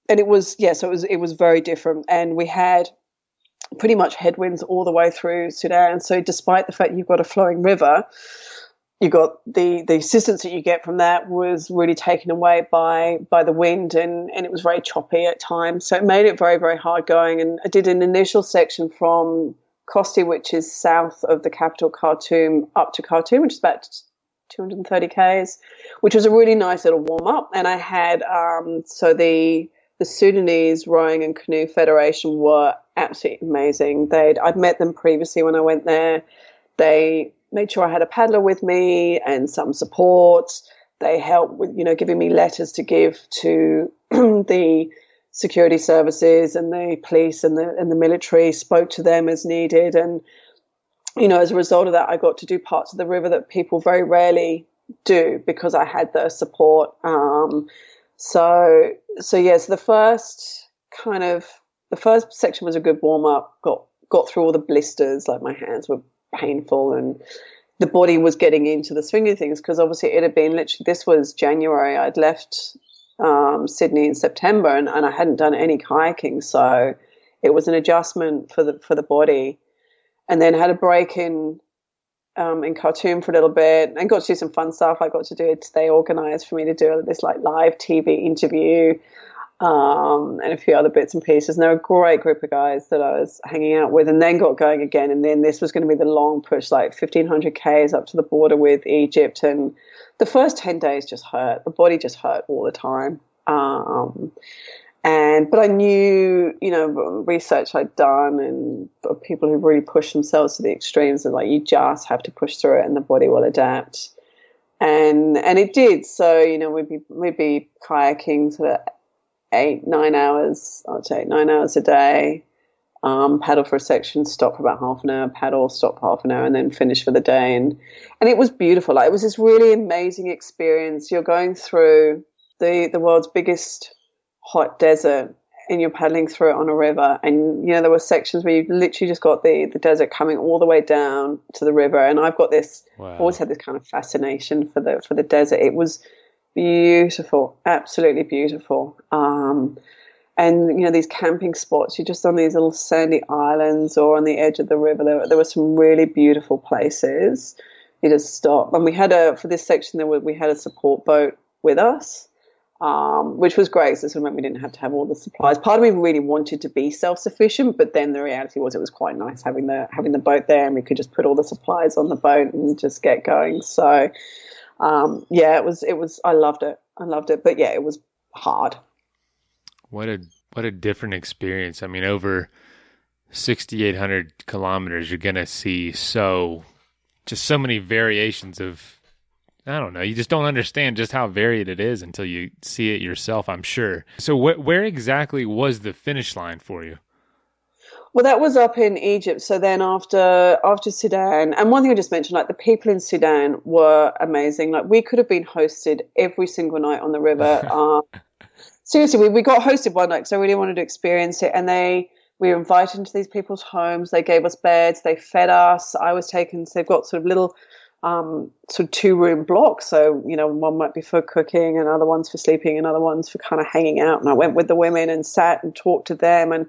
it was so it was very different, and we had pretty much headwinds all the way through Sudan. So despite the fact you've got a flowing river, you got the assistance that you get from that was really taken away by the wind, and it was very choppy at times. So it made it very, very hard going. And I did an initial section from Kosti, which is south of the capital Khartoum, up to Khartoum, which is about 230 k's, which was a really nice little warm up. And I had the Sudanese Rowing and Canoe Federation were absolutely amazing. I'd met them previously when I went there. They made sure I had a paddler with me and some support. They helped with, giving me letters to give to the security services and the police and the military, spoke to them as needed. And, as a result of that, I got to do parts of the river that people very rarely do because I had the support. So the first section was a good warm up. Got through all the blisters, like my hands were painful, and the body was getting into the swing of things because obviously it had been literally. This was January. I'd left Sydney in September, and I hadn't done any kayaking, so it was an adjustment for the body. And then had a break in Khartoum for a little bit and got to do some fun stuff. I got to do it. They organised for me to do this like live TV interview and a few other bits and pieces. And they were a great group of guys that I was hanging out with, and then got going again. And then this was going to be the long push, like 1,500 k's up to the border with Egypt. And the first 10 days just hurt. The body just hurt all the time. But I knew, research I'd done and people who really push themselves to the extremes, and like you just have to push through it and the body will adapt. And it did. So, we'd be kayaking sort of 8-9 hours, I'd say 9 hours a day, paddle for a section, stop for about half an hour, paddle, stop for half an hour, and then finish for the day. And it was beautiful. Like, it was this really amazing experience. You're going through the world's biggest hot desert and you're paddling through it on a river, and there were sections where you literally just got the desert coming all the way down to the river. And I've got this always had this kind of fascination for the desert. It was beautiful, absolutely beautiful. And these camping spots, you're just on these little sandy islands or on the edge of the river. There were some really beautiful places. You just stop, and we had for this section we had a support boat with us, which was great. So this meant we didn't have to have all the supplies. Part of me really wanted to be self-sufficient, but then the reality was it was quite nice having the boat there, and we could just put all the supplies on the boat and just get going. So it was I loved it. But yeah, it was hard. What a different experience. I mean, over 6,800 kilometers, you're going to see so many variations of, I don't know, you just don't understand just how varied it is until you see it yourself, I'm sure. So where exactly was the finish line for you? Well, that was up in Egypt. So then after Sudan, and one thing I just mentioned, like the people in Sudan were amazing. Like we could have been hosted every single night on the river. Seriously, we got hosted one night because I really wanted to experience it. And we were invited into these people's homes. They gave us beds. They fed us. I was taken. So they've got sort of little sort of 2-room blocks. So, one might be for cooking and other ones for sleeping and other ones for kind of hanging out. And I went with the women and sat and talked to them. And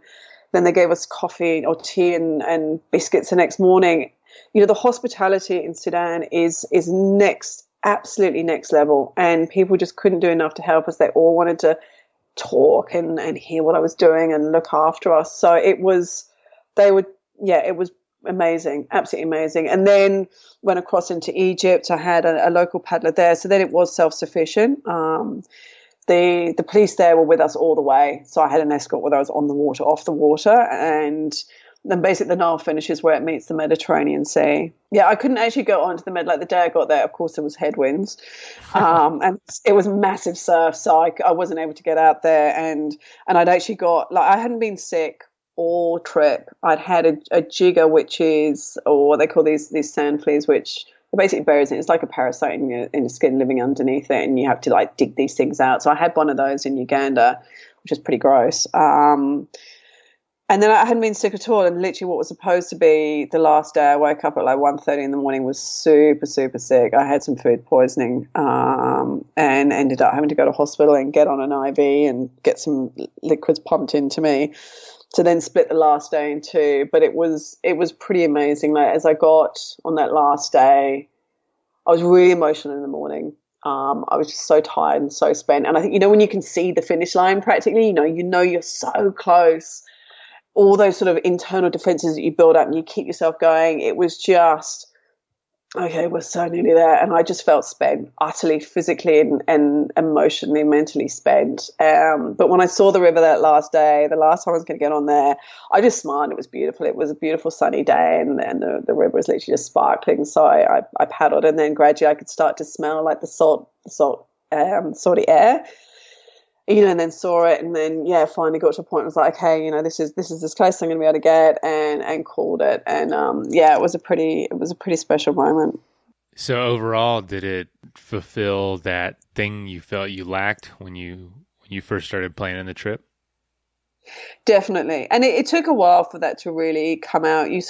then they gave us coffee or tea and biscuits the next morning. The hospitality in Sudan is absolutely next level. And people just couldn't do enough to help us. They all wanted to talk and hear what I was doing and look after us. So it was amazing, absolutely amazing. And then went across into Egypt. I had a local paddler there, so then it was self-sufficient. The police there were with us all the way, so I had an escort whether I was on the water, off the water, and then basically the Nile finishes where it meets the Mediterranean Sea. Yeah, I couldn't actually go onto the Med. Like the day I got there, of course, there was headwinds, and it was massive surf, so I wasn't able to get out there. And I'd actually got, like, I hadn't been sick all trip. I'd had a jigger, which is, or what they call these sand fleas, which are basically buries it. It's like a parasite in your skin living underneath it, and you have to like dig these things out. So I had one of those in Uganda, which is pretty gross. And then I hadn't been sick at all, and literally what was supposed to be the last day, I woke up at like 1:30 in the morning, was super, super sick. I had some food poisoning, and ended up having to go to hospital and get on an IV and get some liquids pumped into me to then split the last day in two. But it was pretty amazing. Like, as I got on that last day, I was really emotional in the morning. I was just so tired and so spent. And I think, when you can see the finish line practically, you're so close. All those sort of internal defenses that you build up and you keep yourself going. It was just, okay, we're so nearly there. And I just felt spent, utterly physically and emotionally, mentally spent. But when I saw the river that last day, the last time I was going to get on there, I just smiled. It was beautiful. It was a beautiful sunny day, and the river was literally just sparkling. So I paddled, and then gradually I could start to smell like the salty air. And then saw it, and then finally got to a point. I was like, okay, this is as close as I'm going to be able to get, and called it. And it was a pretty special moment. So overall, did it fulfill that thing you felt you lacked when you first started planning the trip? Definitely. And it took a while for that to really come out. You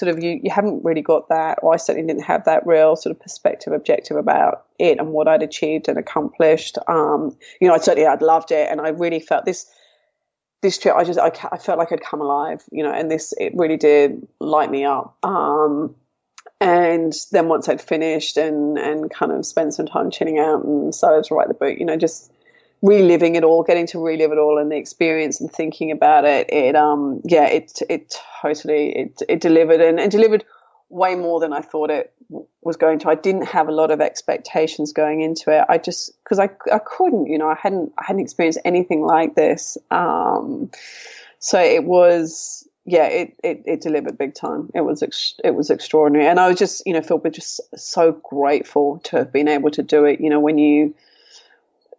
haven't really got that, or I certainly didn't have that real sort of perspective, objective about it and what I'd achieved and accomplished. I'd loved it, and I really felt this trip, I felt like I'd come alive, and it really did light me up. And then once I'd finished and kind of spent some time chilling out and started to write the book, just reliving it all, getting to relive it all and the experience and thinking about it, it totally delivered and delivered way more than I thought it was going to. I didn't have a lot of expectations going into it. I just, because I couldn't, I hadn't experienced anything like this. So it was, it delivered big time. It was extraordinary, and I was just, filled with just so grateful to have been able to do it.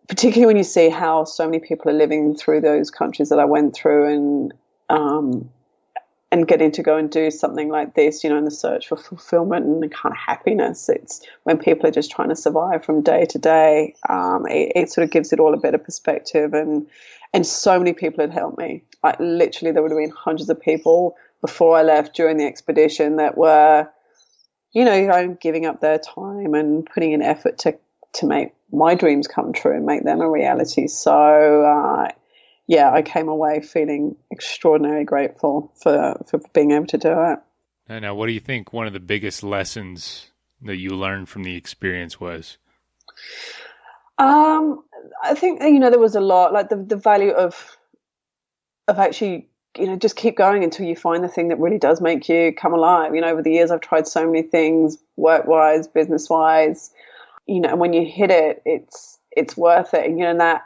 Particularly when you see how so many people are living through those countries that I went through, and getting to go and do something like this, in the search for fulfillment and kind of happiness. It's when people are just trying to survive from day to day. It sort of gives it all a better perspective, and so many people had helped me. Like, literally, there would have been hundreds of people before I left during the expedition that were, giving up their time and putting in effort to make my dreams come true and make them a reality. So, I came away feeling extraordinarily grateful for being able to do it. And now, what do you think one of the biggest lessons that you learned from the experience was? I think, there was a lot, like the value of actually, just keep going until you find the thing that really does make you come alive. Over the years, I've tried so many things, work-wise, business-wise, and when you hit it, it's worth it. And that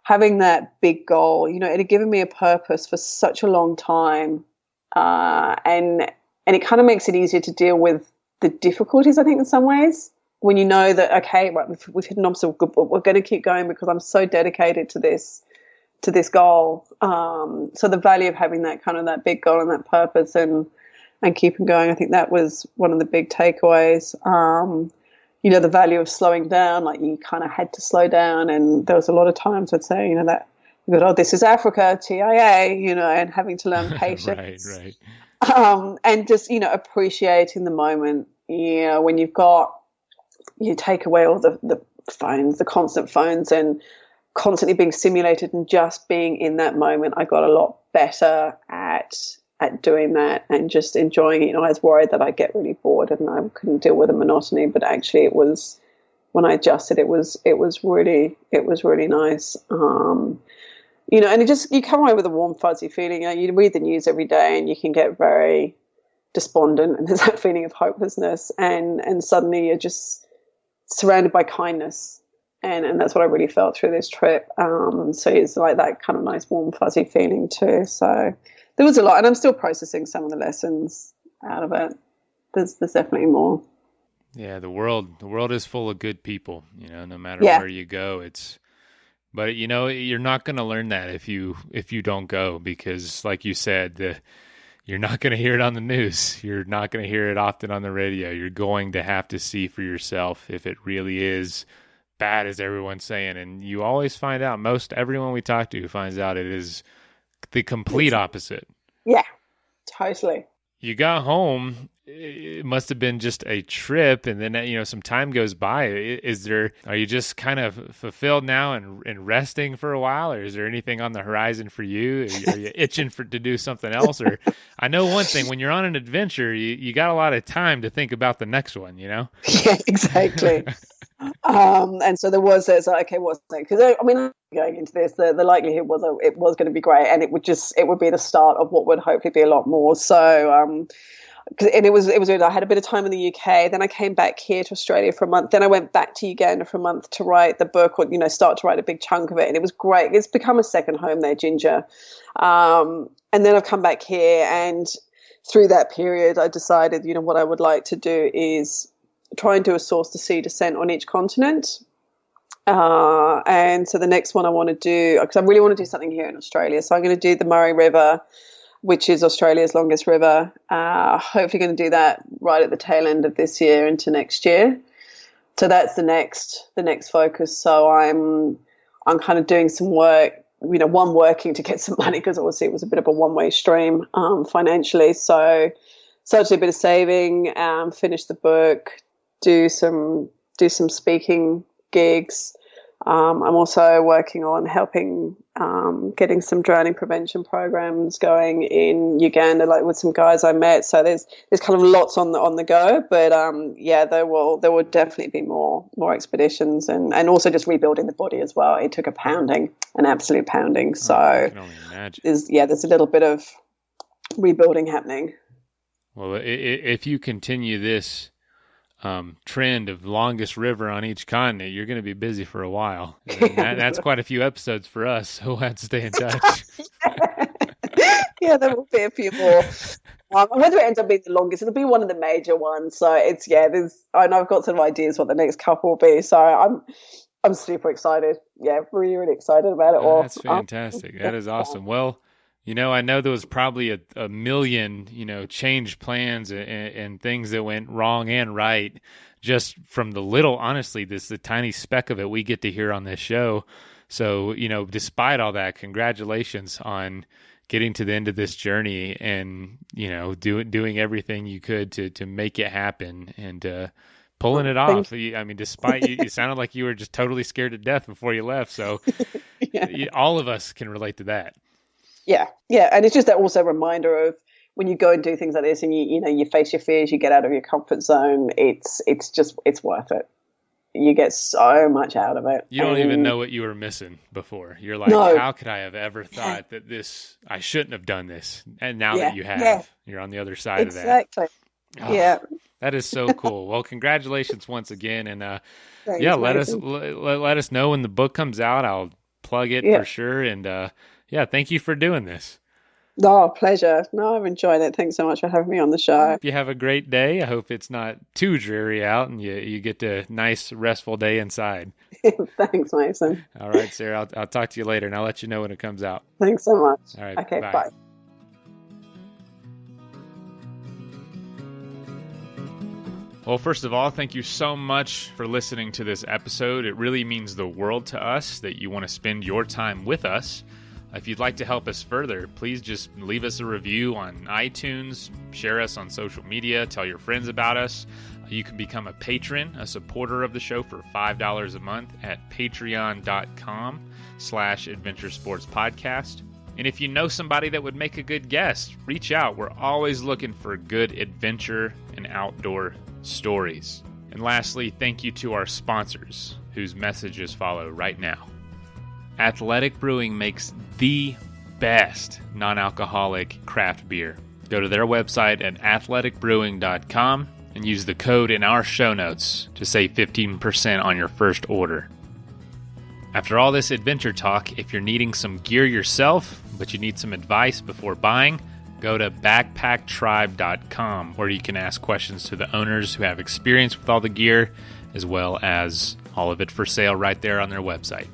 having that big goal, it had given me a purpose for such a long time, and it kind of makes it easier to deal with the difficulties, I think, in some ways, when you know that, okay, right, we've hit an obstacle, but we're going to keep going because I'm so dedicated to this goal. So the value of having that kind of that big goal and that purpose and keeping going, I think that was one of the big takeaways. The value of slowing down, like you kind of had to slow down. And there was a lot of times I'd say, that, this is Africa, TIA, and having to learn patience. Right. And just, appreciating the moment, when you take away all the phones, the constant phones, and constantly being simulated and just being in that moment. I got a lot better at doing that and just enjoying it. I was worried that I'd get really bored and I couldn't deal with the monotony, but actually it was, when I adjusted, it was really nice. And it just, you come away with a warm, fuzzy feeling. You read the news every day and you can get very despondent, and there's that feeling of hopelessness, and suddenly you're just surrounded by kindness. And that's what I really felt through this trip. So it's like that kind of nice, warm, fuzzy feeling too. So there was a lot, and I'm still processing some of the lessons out of it. There's definitely more. Yeah, the world is full of good people, no matter where you go. But you're not going to learn that if you don't go, because like you said, you're not going to hear it on the news. You're not going to hear it often on the radio. You're going to have to see for yourself if it really is bad as everyone's saying. And you always find out, most everyone we talk to finds out it is the complete opposite. Yeah, totally. You got home, it must have been just a trip, and then some time goes by. Are you just kind of fulfilled now and resting for a while, or is there anything on the horizon for you? Are you itching to do something else? Or I know one thing, when you're on an adventure, you got a lot of time to think about the next one, Yeah, exactly. And so there was this, okay, what's next? Because I mean, going into this, the likelihood was it was going to be great, and it would be the start of what would hopefully be a lot more. So, and it was weird. I had a bit of time in the UK, then I came back here to Australia for a month, then I went back to Uganda for a month to write the book, or start to write a big chunk of it, and it was great. It's become a second home there, Ginger. And then I've come back here, and through that period, I decided, what I would like to do is try and do a source to sea descent on each continent. And so the next one I want to do, because I really want to do something here in Australia, so I'm going to do the Murray River, which is Australia's longest river. Hopefully going to do that right at the tail end of this year into next year. So that's the next focus. So I'm kind of doing some work, working to get some money, because obviously it was a bit of a one-way stream financially. So I did a bit of saving, finish the book, do some speaking gigs. I'm also working on helping getting some drowning prevention programs going in Uganda, like with some guys I met. So there's kind of lots on the go, but there will definitely be more expeditions, and also just rebuilding the body as well. It took an absolute pounding. So I can only imagine. There's a little bit of rebuilding happening. Well, if you continue this trend of longest river on each continent, you're going to be busy for a while. That's quite a few episodes for us, so we'll have to stay in touch. Yeah, there will be a few more. Whether it ends up being the longest, it'll be one of the major ones. So I know I've got some ideas what the next couple will be. So I'm super excited. Yeah, really, really excited about it all. That's fantastic. That is awesome. Well, I know there was probably a million, changed plans and things that went wrong and right, just from honestly, the tiny speck of it we get to hear on this show. So, despite all that, congratulations on getting to the end of this journey and, doing everything you could to make it happen and pulling it off. I mean, despite it sounded like you were just totally scared to death before you left. So all of us can relate to that. Yeah, and it's just that also reminder of when you go and do things like this, and you face your fears, you get out of your comfort zone. It's worth it. You get so much out of it. You don't even know what you were missing before. You're like, how could I have ever thought that I shouldn't have done this? And now that you have, you're on the other side of that. Exactly. Yeah. That is so cool. Well, congratulations once again, and let us know when the book comes out. I'll plug it for sure, and. Thank you for doing this. Oh, pleasure. No, I've enjoyed it. Thanks so much for having me on the show. Hope you have a great day. I hope it's not too dreary out and you get a nice, restful day inside. Thanks, Mason. All right, Sarah. I'll talk to you later, and I'll let you know when it comes out. Thanks so much. All right. Okay, bye. Well, first of all, thank you so much for listening to this episode. It really means the world to us that you want to spend your time with us. If you'd like to help us further, please just leave us a review on iTunes, share us on social media, tell your friends about us. You can become a patron, a supporter of the show for $5 a month at patreon.com/adventuresportspodcast. And if you know somebody that would make a good guest, reach out. We're always looking for good adventure and outdoor stories. And lastly, thank you to our sponsors, whose messages follow right now. Athletic Brewing makes the best non-alcoholic craft beer. Go to their website at athleticbrewing.com and use the code in our show notes to save 15% on your first order. After all this adventure talk, if you're needing some gear yourself, but you need some advice before buying, go to backpacktribe.com, where you can ask questions to the owners who have experience with all the gear, as well as all of it for sale right there on their website.